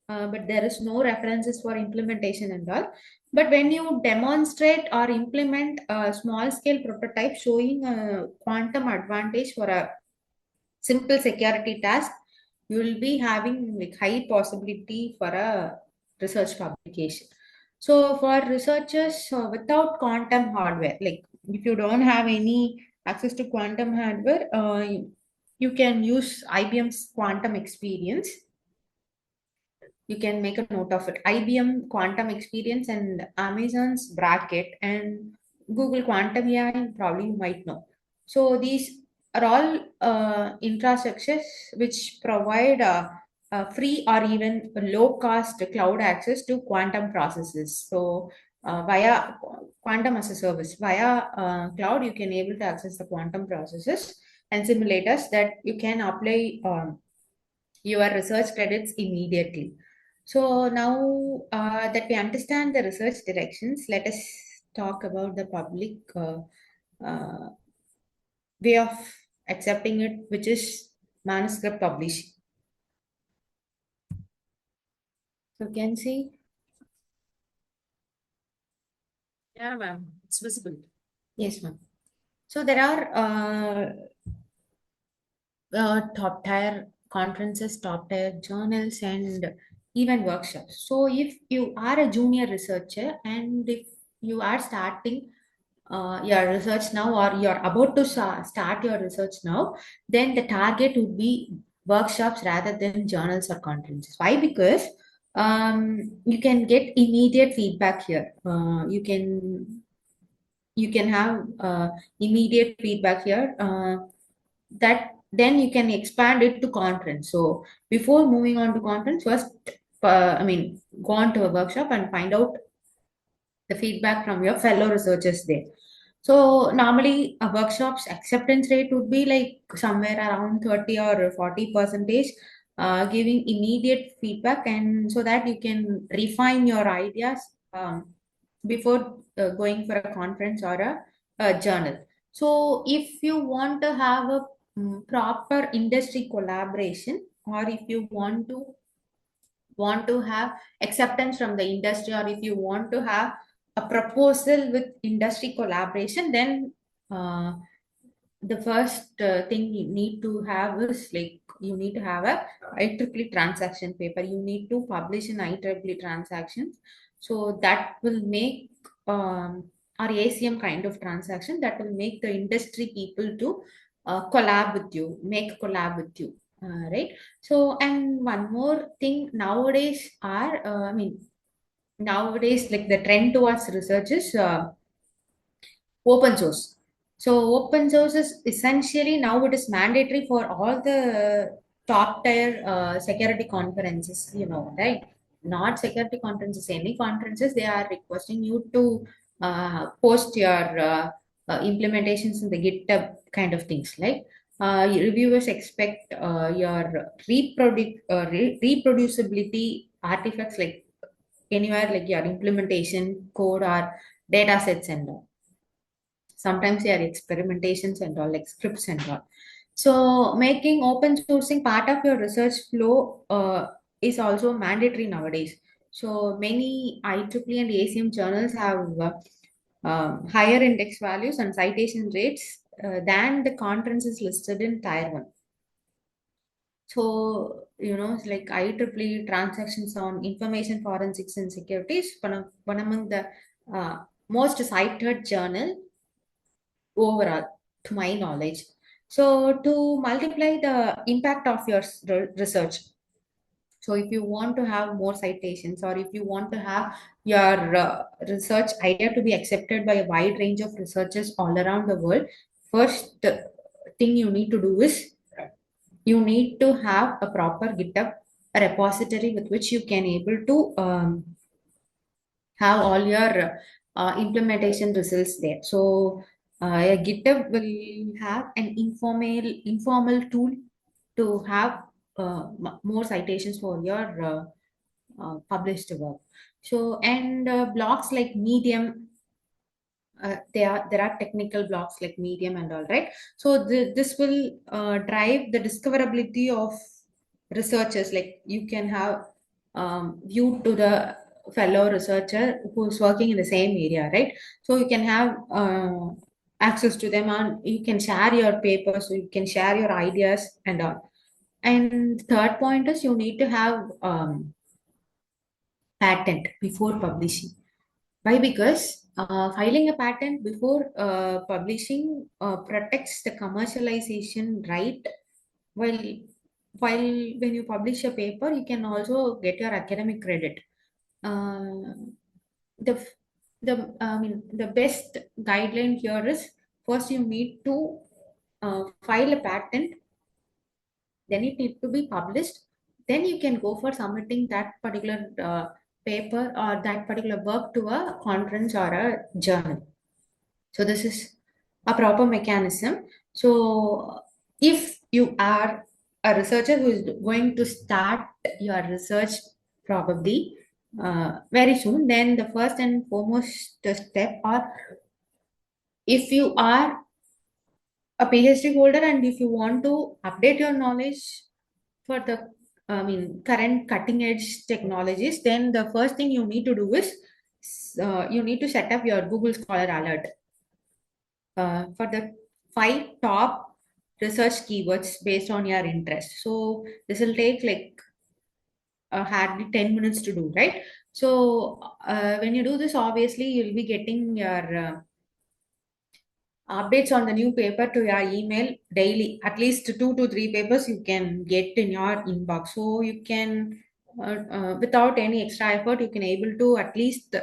but there is no references for implementation and all. But when you demonstrate or implement a small scale prototype showing a quantum advantage for a simple security task, you will be having like high possibility for a research publication. So for researchers without quantum hardware, like if you don't have any access to quantum hardware, you can use IBM's quantum experience. You can make a note of it. IBM quantum experience and Amazon's bracket and Google quantum AI, probably you might know. So these are all infrastructures which provide free or even low cost cloud access to quantum processes. So via quantum as a service, via cloud, you can able to access the quantum processes and simulators that you can apply your research credits immediately. So now that we understand the research directions, let us talk about the public uh, way of accepting it, which is manuscript publishing. So you can see, Yeah, ma'am. It's visible. yes, ma'am. So there are top tier conferences, top tier journals, and even workshops. So if you are a junior researcher and if you are starting your research now, or you're about to start your research now, then the target would be workshops rather than journals or conferences. Why? Because you can get immediate feedback here. You can have immediate feedback here. That then you can expand it to conference. So before moving on to conference, first, go on to a workshop and find out the feedback from your fellow researchers there. So normally a workshop's acceptance rate would be like somewhere around 30 or 40 percentage, giving immediate feedback, and so that you can refine your ideas before going for a conference or a journal. So if you want to have a proper industry collaboration, or if you want to have acceptance from the industry, or if you want to have a proposal with industry collaboration, then uh, the first thing you need to have is, like, you need to have a IEEE transaction paper. You need to publish in IEEE transactions. So that will make or ACM kind of transaction that will make the industry people to collab with you, make collab with you, right? So, and one more thing nowadays are, nowadays, like, the trend towards research is open source. So open source is essentially, now it is mandatory for all the top tier security conferences, right? Not security conferences, any conferences, they are requesting you to post your implementations in the GitHub kind of things. Like, reviewers expect your reproducibility artifacts, like anywhere, like your implementation code or data sets and all. Sometimes they are experimentations and all, like scripts and all. So making open sourcing part of your research flow is also mandatory nowadays. So many IEEE and ACM journals have higher index values and citation rates than the conferences listed in Tier 1. So, it's like IEEE transactions on information forensics and securities, one among the most cited journal overall, to my knowledge. So to multiply the impact of your research, so if you want to have more citations, or if you want to have your research idea to be accepted by a wide range of researchers all around the world, first thing you need to do is you need to have a proper GitHub repository with which you can able to have all your implementation results there. So a GitHub will have an informal tool to have more citations for your published work. So, and blogs like Medium, there are technical blogs like Medium and all, right? So this will drive the discoverability of researchers. Like, you can have view to the fellow researcher who's working in the same area, right? So you can have access to them, and you can share your papers, so you can share your ideas and all. And third point is, you need to have patent before publishing. Why? Because filing a patent before publishing protects the commercialization right. While while when you publish a paper, you can also get your academic credit. Uh, the the best guideline here is, first you need to file a patent, then it needs to be published, then you can go for submitting that particular paper or that particular work to a conference or a journal. So this is a proper mechanism. So if you are a researcher who is going to start your research probably very soon, then the first and foremost step, or if you are a PhD holder and if you want to update your knowledge for the current cutting edge technologies, then the first thing you need to do is you need to set up your Google Scholar alert for the 5 top research keywords based on your interest. So this will take like hardly 10 minutes to do, right? So when you do this, obviously you'll be getting your updates on the new paper to your email daily. At least 2 to 3 papers you can get in your inbox. So you can, without any extra effort, you can able to at least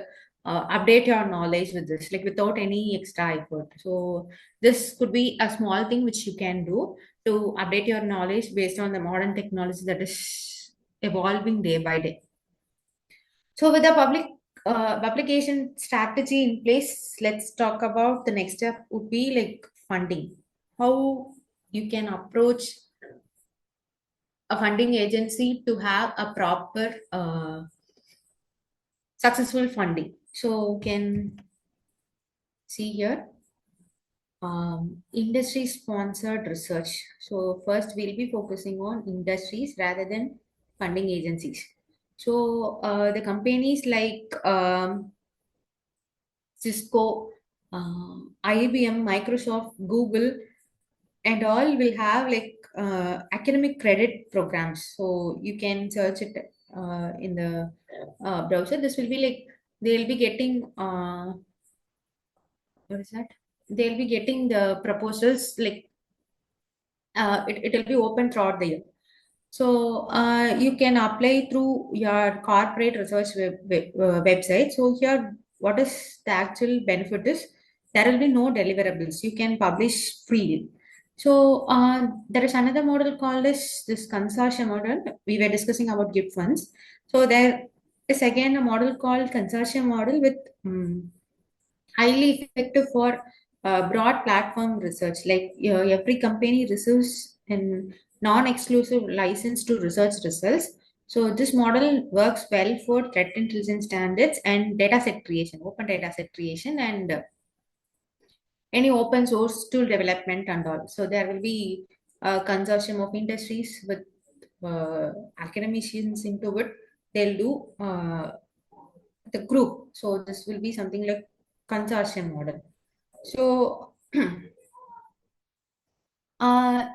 update your knowledge with this, like without any extra effort. So this could be a small thing which you can do to update your knowledge based on the modern technology that is evolving day by day. So with the publication strategy in place, let's talk about the next step would be like funding. How you can approach a funding agency to have a proper successful funding. So can see here industry sponsored research. So first we'll be focusing on industries rather than funding agencies. So the companies like Cisco, IBM, Microsoft, Google, and all will have like academic credit programs. So you can search it in the browser. This will be like they'll be getting what is that? They'll be getting the proposals like it will be open throughout the year. So you can apply through your corporate research website. So here, what is the actual benefit is there will be no deliverables. You can publish freely. So there is another model called as this consortium model. We were discussing about gift funds. So there is again a model called consortium model with highly effective for broad platform research. Like every company receives an non-exclusive license to research results. So this model works well for threat intelligence standards and dataset creation, open dataset creation, and any open source tool development and all. So there will be a consortium of industries with academicians into it. They'll do the group. So this will be something like consortium model. So,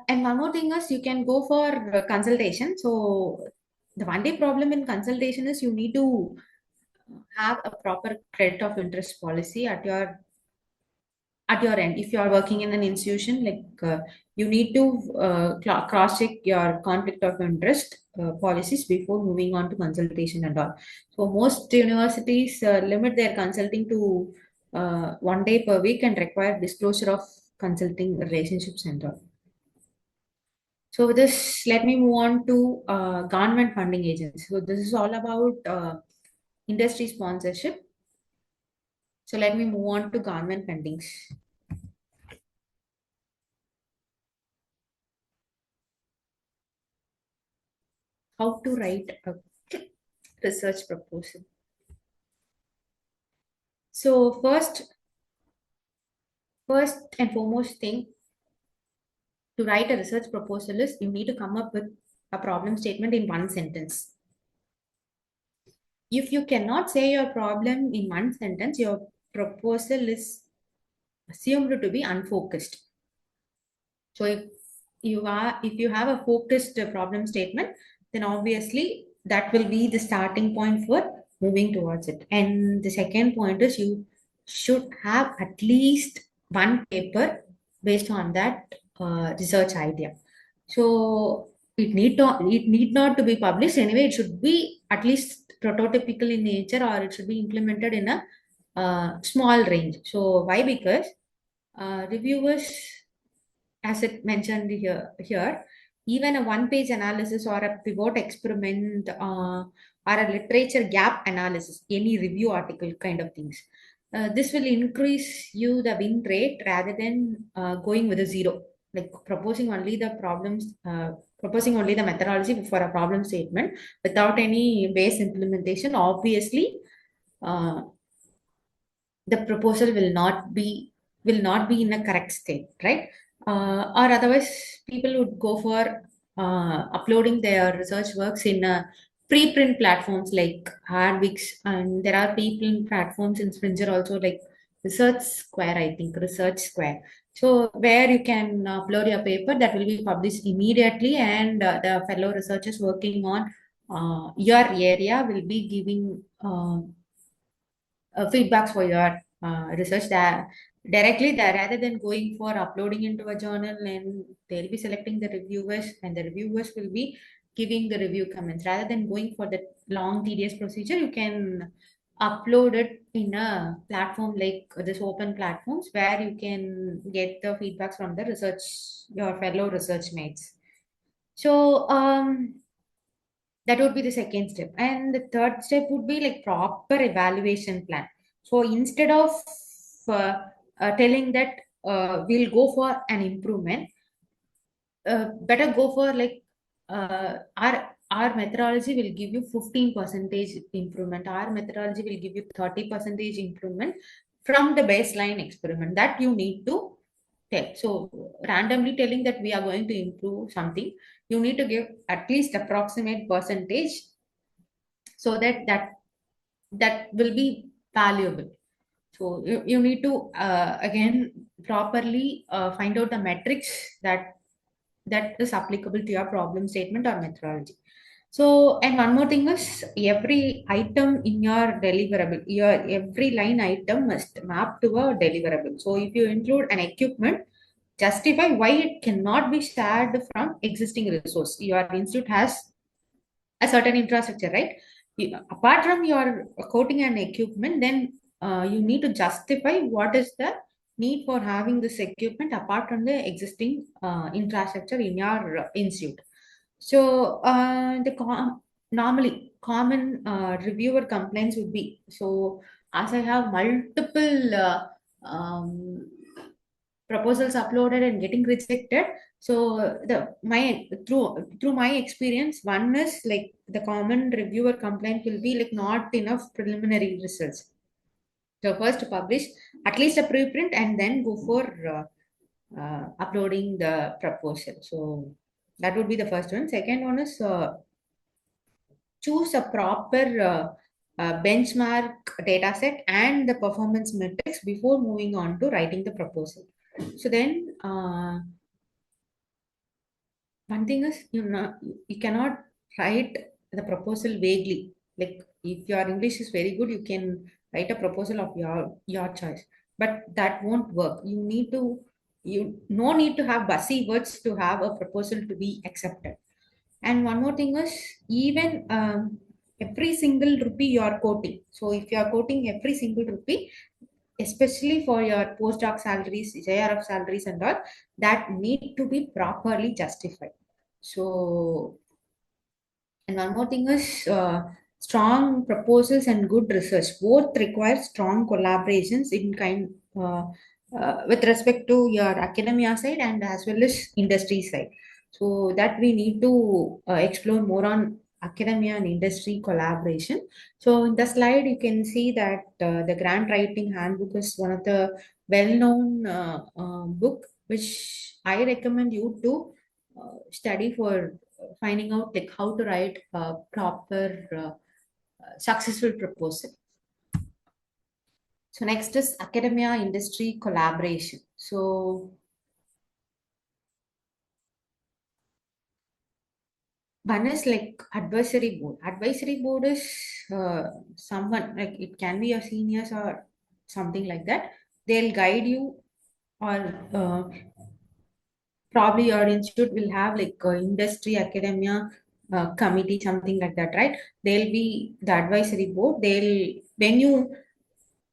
and one more thing is you can go for consultation. So, the one day problem in consultation is you need to have a proper credit of interest policy at your end. If you are working in an institution, like you need to cross check your conflict of interest policies before moving on to consultation and all. So, most universities limit their consulting to 1 day per week and require disclosure of consulting relationships and all. So with this, let me move on to government funding agencies. So this is all about industry sponsorship. So let me move on to government fundings. How to write a research proposal. So first and foremost thing to write a research proposal is you need to come up with a problem statement in one sentence. If you cannot say your problem in one sentence, your proposal is assumed to be unfocused. So if you have a focused problem statement, then obviously that will be the starting point for moving towards it. And the second point is you should have at least one paper based on that research idea. So it need not to be published anyway. It should be at least prototypical in nature, or it should be implemented in a small range. So why? Because reviewers, as it mentioned here, even a one-page analysis or a pivot experiment or a literature gap analysis, any review article kind of things, this will increase you the win rate rather than going with a zero, like proposing only the problems, proposing only the methodology for a problem statement without any base implementation. Obviously, uh, the proposal will not be in a correct state, right? Or otherwise, people would go for uploading their research works in preprint platforms like Hardwix, and there are preprint platforms in Springer also, like Research Square, I think Research Square. So where you can upload your paper that will be published immediately, and the fellow researchers working on your area will be giving feedbacks for your research. That directly there rather than going for uploading into a journal, and they'll be selecting the reviewers and the reviewers will be giving the review comments. Rather than going for the long tedious procedure, you can upload it in a platform like this open platforms where you can get the feedbacks from the research, your fellow research mates. So that would be the second step. And the third step would be like proper evaluation plan. So instead of telling that we'll go for an improvement, better go for like our methodology will give you 15 percentage improvement. Our methodology will give you 30 percentage improvement from the baseline experiment that you need to tell. So randomly telling that we are going to improve something, you need to give at least approximate percentage so that will be valuable. So you need to again properly find out the metrics that is applicable to your problem statement or methodology. So, and one more thing is every item in your deliverable, your every line item must map to a deliverable. So if you include an equipment, justify why it cannot be shared from existing resource. Your institute has a certain infrastructure, right? Apart from your coating and equipment, then you need to justify what is the need for having this equipment apart from the existing infrastructure in your institute. So normally common reviewer complaints would be, so as I have multiple proposals uploaded and getting rejected. So the my through my experience, one is like the common reviewer complaint will be like not enough preliminary results. So first publish at least a preprint and then go for uploading the proposal. So that would be the first one. Second one is choose a proper benchmark data set and the performance metrics before moving on to writing the proposal. So then one thing is you cannot write the proposal vaguely. Like if your English is very good, you can write a proposal of your choice, but that won't work. You no need to have buzzy words to have a proposal to be accepted. And one more thing is even every single rupee you are quoting. So if you are quoting every single rupee, especially for your postdoc salaries, JRF salaries and all, that need to be properly justified. So, and one more thing is strong proposals and good research both require strong collaborations in kind with respect to your academia side and as well as industry side. So that we need to explore more on academia and industry collaboration. So in the slide, you can see that the grant writing handbook is one of the well-known book which I recommend you to study for finding out like how to write a proper successful proposal. So next is academia industry collaboration. So one is like advisory board. Advisory board is someone like it can be your seniors or something like that. They'll guide you, or probably your institute will have like industry academia committee, something like that, right? They'll be the advisory board. They'll when you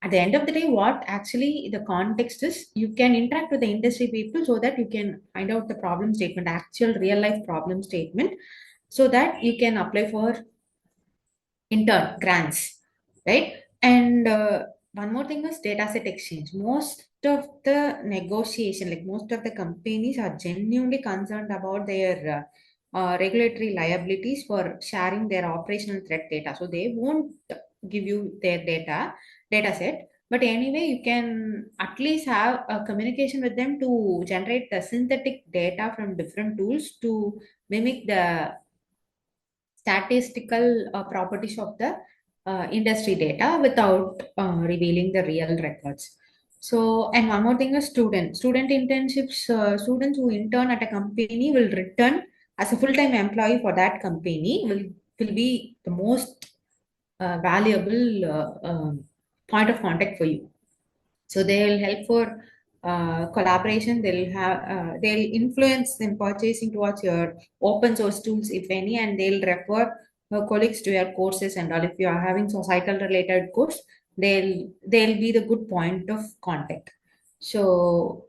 at the end of the day, what actually the context is, you can interact with the industry people so that you can find out the problem statement, actual real life problem statement, so that you can apply for intern grants, right? And one more thing is data set exchange. Most of the negotiation, like most of the companies are genuinely concerned about their regulatory liabilities for sharing their operational threat data. So they won't give you their data set. But anyway, you can at least have a communication with them to generate the synthetic data from different tools to mimic the statistical properties of the industry data without revealing the real records. So, and one more thing is student internships. Students who intern at a company will return as a full-time employee for that company will be the most valuable point of contact for you. So they'll help for collaboration. They'll influence in purchasing towards your open source tools, if any, and they'll refer colleagues to your courses and all. If you are having societal related course, they'll be the good point of contact. So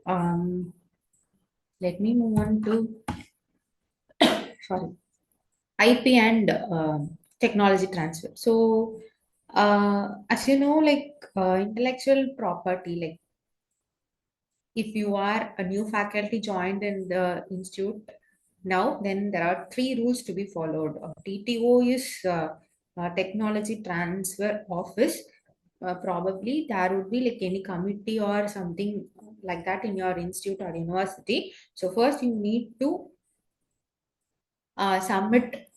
let me move on to sorry, IP and technology transfer. So as you know, like intellectual property, like if you are a new faculty joined in the institute now, then there are three rules to be followed. TTO is Technology Transfer Office. Probably there would be like any committee or something like that in your institute or university. So first you need to submit,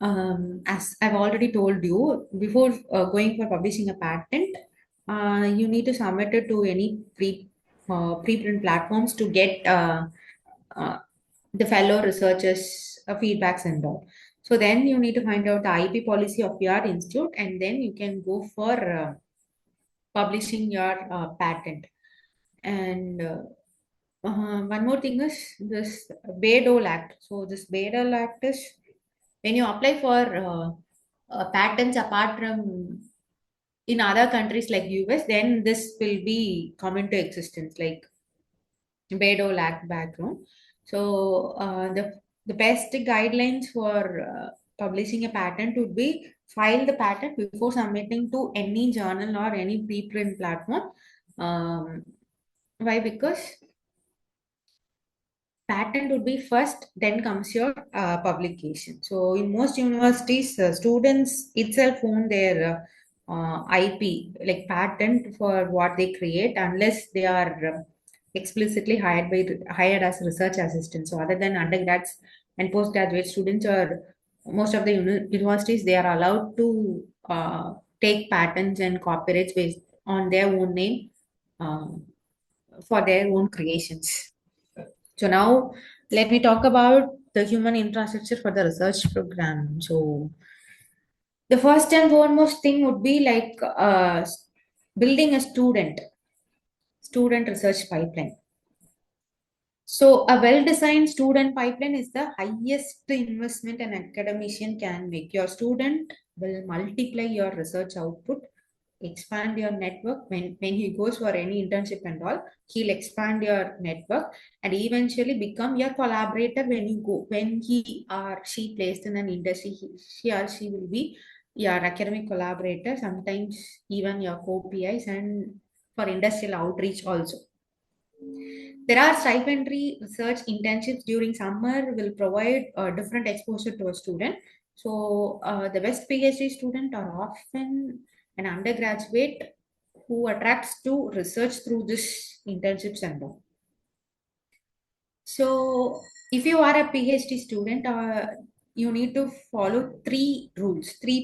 as I've already told you, before going for publishing a patent, you need to submit it to any preprint platforms to get uh, the fellow researchers' feedbacks and all. So then you need to find out the IP policy of your institute, and then you can go for publishing your patent. And one more thing is this Bayh-Dole Act. So this Bayh-Dole Act is when you apply for patents apart from in other countries like US, then this will be come into existence like Bayh-Dole Act background. So the best guidelines for publishing a patent would be file the patent before submitting to any journal or any preprint platform. Why? Because patent would be first, then comes your publication. So in most universities, students itself own their IP, like patent for what they create, unless they are explicitly hired as research assistants. So other than undergrads and postgraduate students, or most of the universities, they are allowed to take patents and copyrights based on their own name uh, for their own creations. So now let me talk about the human infrastructure for the research program. So the first and foremost thing would be like building a student research pipeline. So a well-designed student pipeline is the highest investment an academician can make. Your student will multiply your research output, expand your network. When he goes for any internship and all, he'll expand your network and eventually become your collaborator when he or she placed in an industry. He or she will be your academic collaborator, sometimes even your co-PIs, and for industrial outreach also. There are stipendary research internships during summer will provide different exposure to a student. So the best PhD student are often an undergraduate who attracts to research through this internships and all. So if you are a PhD student, you need to follow three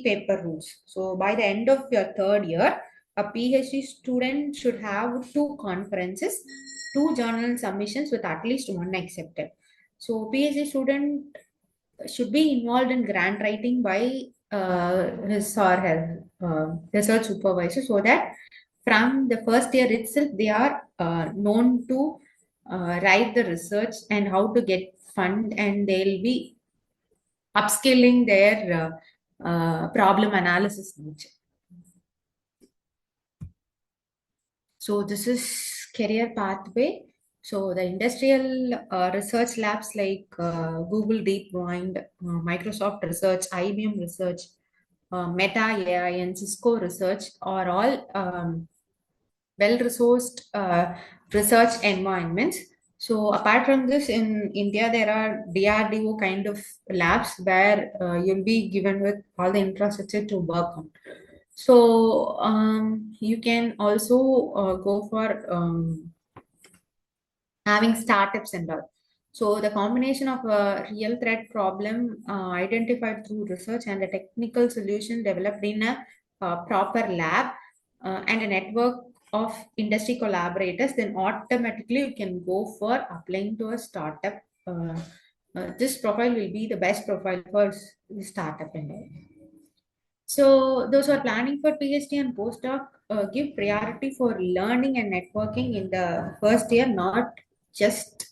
paper rules. So by the end of your third year, a PhD student should have two conferences, two journal submissions with at least one accepted. So PhD student should be involved in grant writing by his or her research supervisor, so that from the first year itself they are known to write the research and how to get fund, and they'll be upskilling their problem analysis nature. So this is career pathway. So the industrial research labs like Google DeepMind, Microsoft Research, IBM Research, Meta AI, and Cisco Research are all well-resourced research environments. So apart from this, in India, there are DRDO kind of labs where you'll be given with all the infrastructure to work on. So you can also go for having startups and all. So the combination of a real threat problem identified through research and a technical solution developed in a proper lab and a network of industry collaborators, then automatically you can go for applying to a startup. This profile will be the best profile for startup and all. So those who are planning for PhD and postdoc, give priority for learning and networking in the first year, not just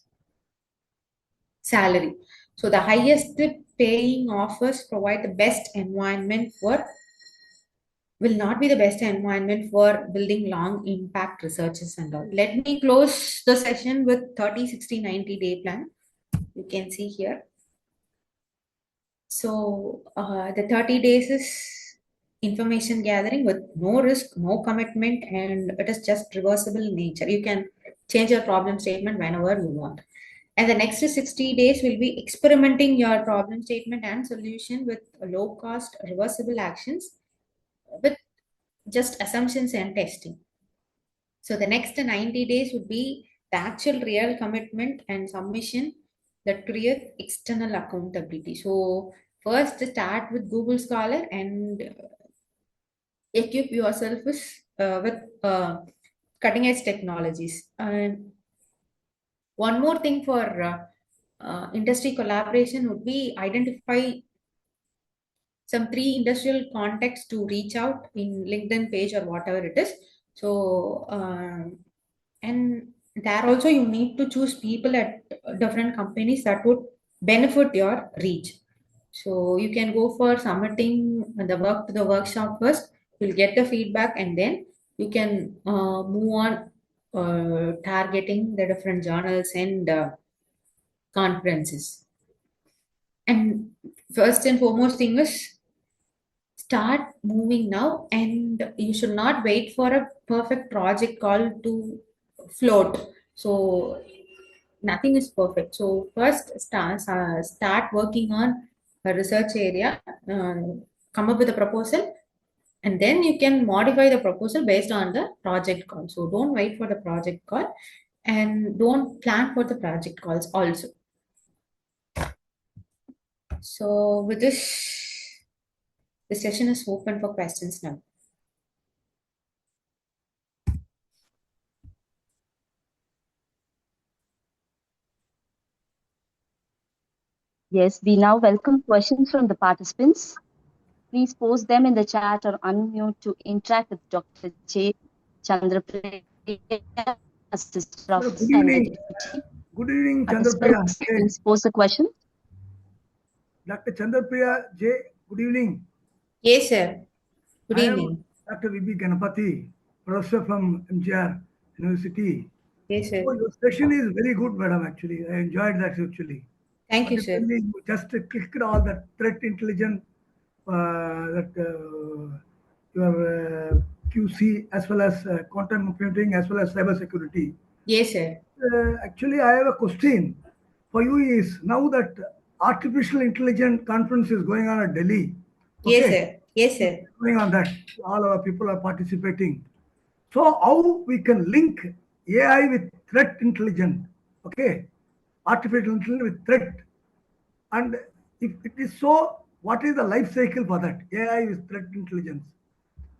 salary. So the highest paying offers provide the best environment for will not be the best environment for building long impact researches and all. Let me close the session with 30, 60, 90-day plan. You can see here. So the 30 days is information gathering with no risk, no commitment, and it is just reversible in nature. You can change your problem statement whenever you want. And the next 60 days will be experimenting your problem statement and solution with low cost reversible actions with just assumptions and testing. So the next 90 days would be the actual real commitment and submission that creates external accountability. So first start with Google Scholar and equip yourself with cutting edge technologies. And one more thing for industry collaboration would be identify some three industrial contacts to reach out in LinkedIn page or whatever it is. So and there also you need to choose people at different companies that would benefit your reach. So you can go for submitting the work to the workshop first. You'll get the feedback and then you can move on targeting the different journals and conferences. And first and foremost thing is start moving now, and you should not wait for a perfect project call to float. So nothing is perfect. So first start working on a research area, come up with a proposal, and then you can modify the proposal based on the project call. So don't wait for the project call and don't plan for the project calls also. So with this, the session is open for questions now. Yes, we now welcome questions from the participants. Please post them in the chat or unmute to interact with Dr. J. Chandra Priya, Assistant Good Professor and evening. Deputy. Good evening, Chandra Priya. Participants, please post the question. Dr. Chandra Priya J. Good evening. Yes, sir. Good I evening. am Dr. V.B. Ganapati, professor from MGR University. Yes, sir. So your session is very good, madam. Actually, I enjoyed that. Actually, Thank you, sir. particularly you just clicked all that threat intelligence, your QC as well as quantum computing as well as cyber security. Yes, sir. Actually, I have a question for you. Is now that artificial intelligence conference is going on at Delhi. Yes, Okay, sir. Yes, sir. going on that. All our people are participating. So how we can link AI with threat intelligence? Okay, artificial intelligence with threat. And if it is so, what is the life cycle for that? AI with threat intelligence.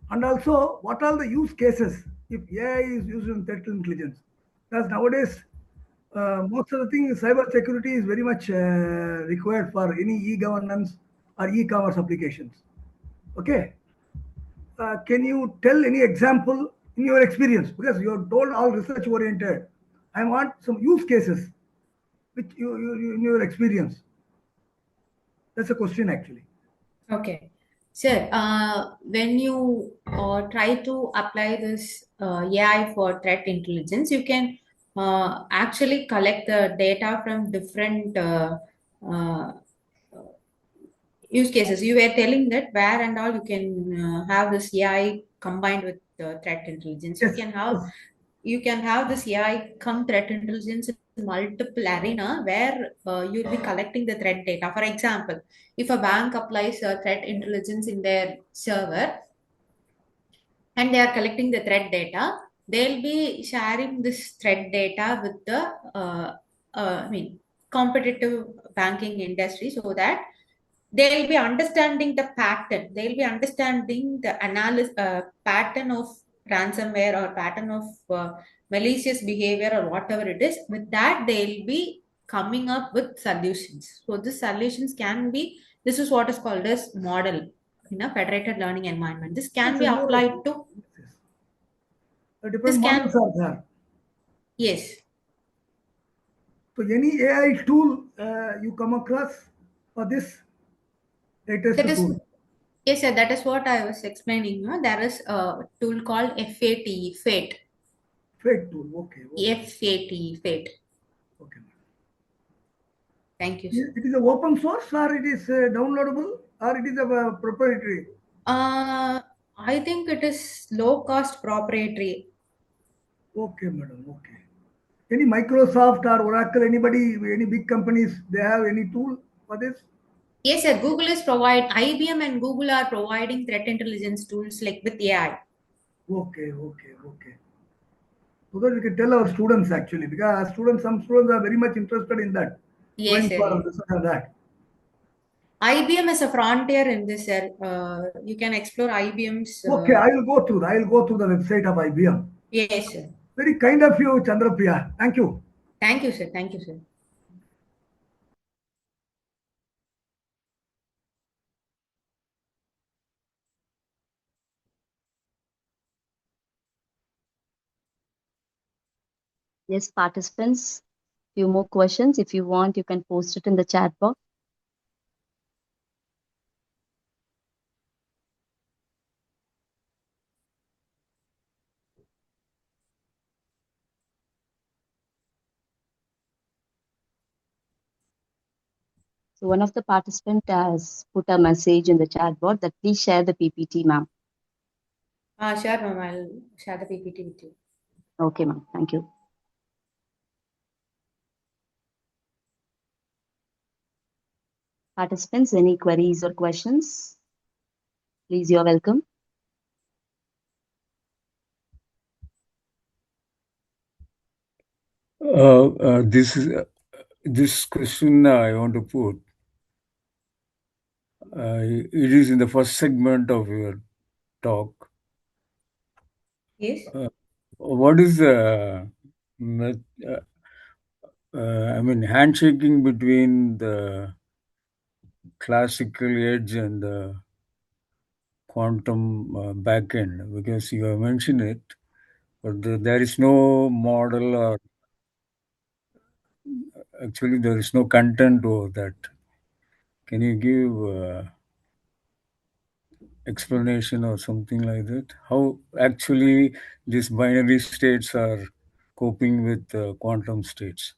And also, what are the use cases if AI is used in threat intelligence? Because nowadays, most of the things, cyber security is very much required for any e-governance or e-commerce applications. Okay. Can you tell any example in your experience? Because you have told all research oriented. I want some use cases which you in your experience. That's a question actually. Okay. Sir, when you try to apply this AI for threat intelligence, you can actually collect the data from different uh, use cases. You were telling that where and all you can have this AI combined with threat intelligence. Yes. You can have this AI come threat intelligence in multiple arena where you'll be collecting the threat data. For example, if a bank applies threat intelligence in their server and they are collecting the threat data, they'll be sharing this threat data with the competitive banking industry so that they'll be understanding the pattern. They'll be understanding the analysis pattern of ransomware or pattern of malicious behavior or whatever it is. With that, they'll be coming up with solutions. So these solutions can be, this is what is called as model. in a federated learning environment. This can Yes, be yes, you're applied right. to, Yes, yes. The different this models can, are there. yes. So any AI tool you come across for this latest That is, tool? yes, sir, that is what I was explaining. No? There is a tool called FAT, FAT, Fate tool. Okay, okay, FAT, FAT. okay. Thank you, sir. It is a open source or it is downloadable or it is a proprietary? I think it is low cost proprietary. Okay, madam. Okay. Any Microsoft or Oracle, anybody, any big companies, they have any tool for this? Yes, sir. IBM and Google are providing threat intelligence tools like with AI. Okay, okay, okay. So that we can tell our students actually, because students, some students are very much interested in that, Yes, going sir. for Yes. research on that. IBM is a frontier in this, sir. You can explore IBM's. Okay, I will go through. I will go through the website of IBM. Yes, sir. Very kind of you, Chandra Priya. Thank you. Thank you, sir. Thank you, sir. Yes, participants, few more questions. If you want, you can post it in the chat box. So one of the participants has put a message in the chat box that please share the PPT, ma'am. Sure, ma'am. I'll share the PPT with you. Okay, ma'am. Thank you. Participants, any queries or questions? Please, you're welcome. This question I want to put. It is in the first segment of your talk. Yes. What is the handshaking between the classical edge and the quantum backend? Because you have mentioned it, but there is no model, or actually there is no content over that. Can you give explanation or something like that? How actually these binary states are coping with quantum states?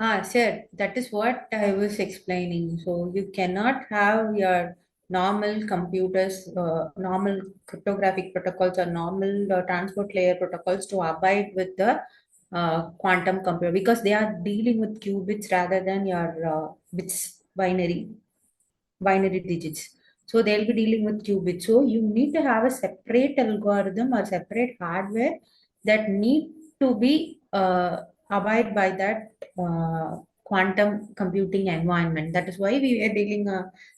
Sir, that is what I was explaining. So you cannot have your normal computers, normal cryptographic protocols or normal transport layer protocols to abide with the quantum computer because they are dealing with qubits rather than your bits binary digits. So they'll be dealing with qubits. So you need to have a separate algorithm or separate hardware that need to be abide by that quantum computing environment. That is why we are dealing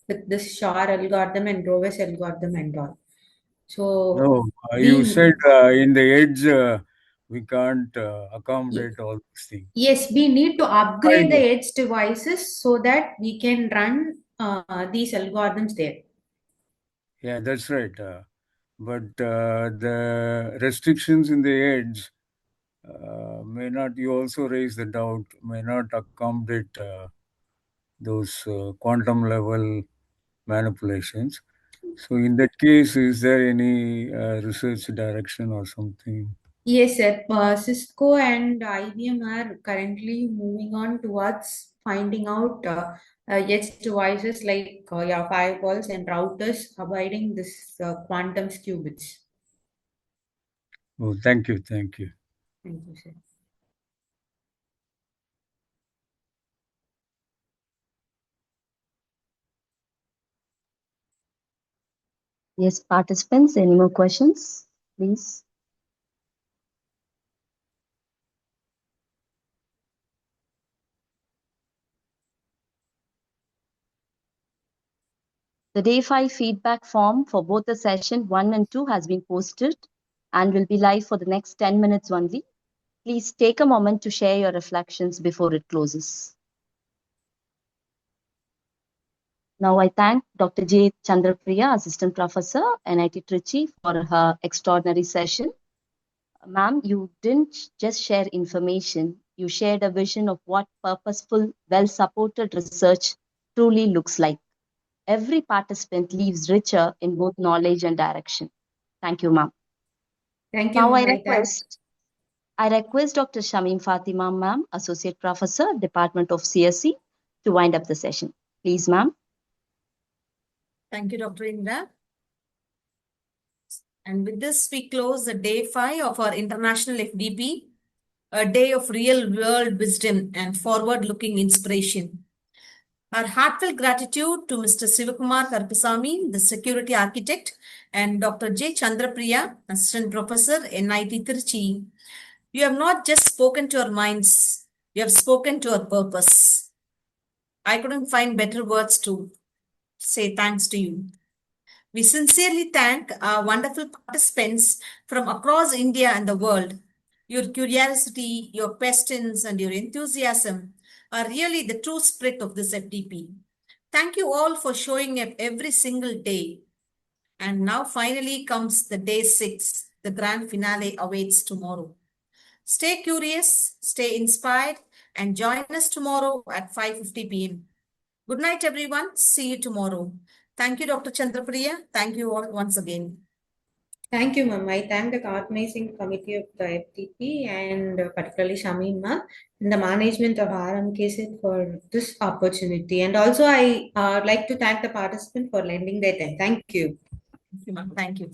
with this SHAR algorithm and Groves algorithm and all. So No, you we said in the edge we can't ye- accommodate all these things. yes, we need to upgrade the Fine. edge devices so that we can run these algorithms there. Yeah, that's right. But the restrictions in the edge may not, you also raise the doubt, may not accommodate those quantum level manipulations. So in that case, is there any research direction or something? Yes, sir. Cisco and IBM are currently moving on towards finding out edge devices like firewalls and routers abiding this quantum qubits. Oh, thank you, thank you. Thank you, sir. Yes, participants, any more questions, please? The day 5 feedback form for both the session 1 and 2 has been posted and will be live for the next 10 minutes only. Please take a moment to share your reflections before it closes. Now I thank Dr. J. Chandra Priya, Assistant Professor, NIT Trichy, for her extraordinary session. Ma'am, you didn't just share information, you shared a vision of what purposeful, well-supported research truly looks like. Every participant leaves richer in both knowledge and direction. Thank you, ma'am. Thank you, Now ma'am. I request Dr. Shamim Fatima, ma'am, Associate Professor, Department of CSE, to wind up the session. Please, ma'am. Thank you, Dr. Indra. And with this, we close the day 5 of our International FDP, a day of real world wisdom and forward-looking inspiration. Our heartfelt gratitude to Mr. Sivakumar Karpasamy, the security architect, and Dr. J. Chandra Priya, Assistant Professor, NIT Trichy. You have not just spoken to our minds, you have spoken to our purpose. I couldn't find better words to say thanks to you. We sincerely thank our wonderful participants from across India and the world. Your curiosity, your questions, and your enthusiasm are really the true spirit of this FDP. Thank you all for showing up every single day. And now finally comes the day 6. The grand finale awaits tomorrow. Stay curious, stay inspired, and join us tomorrow at 5:50 p.m. Good night, everyone. See you tomorrow. Thank you, Dr. Chandra Priya. Thank you all once again. Thank you, ma'am. I thank the organizing committee of the FDP and particularly Shamim ma'am and the management of RMKC for this opportunity. And also, I like to thank the participant for lending their time. Thank you. Thank you, ma'am. Thank you.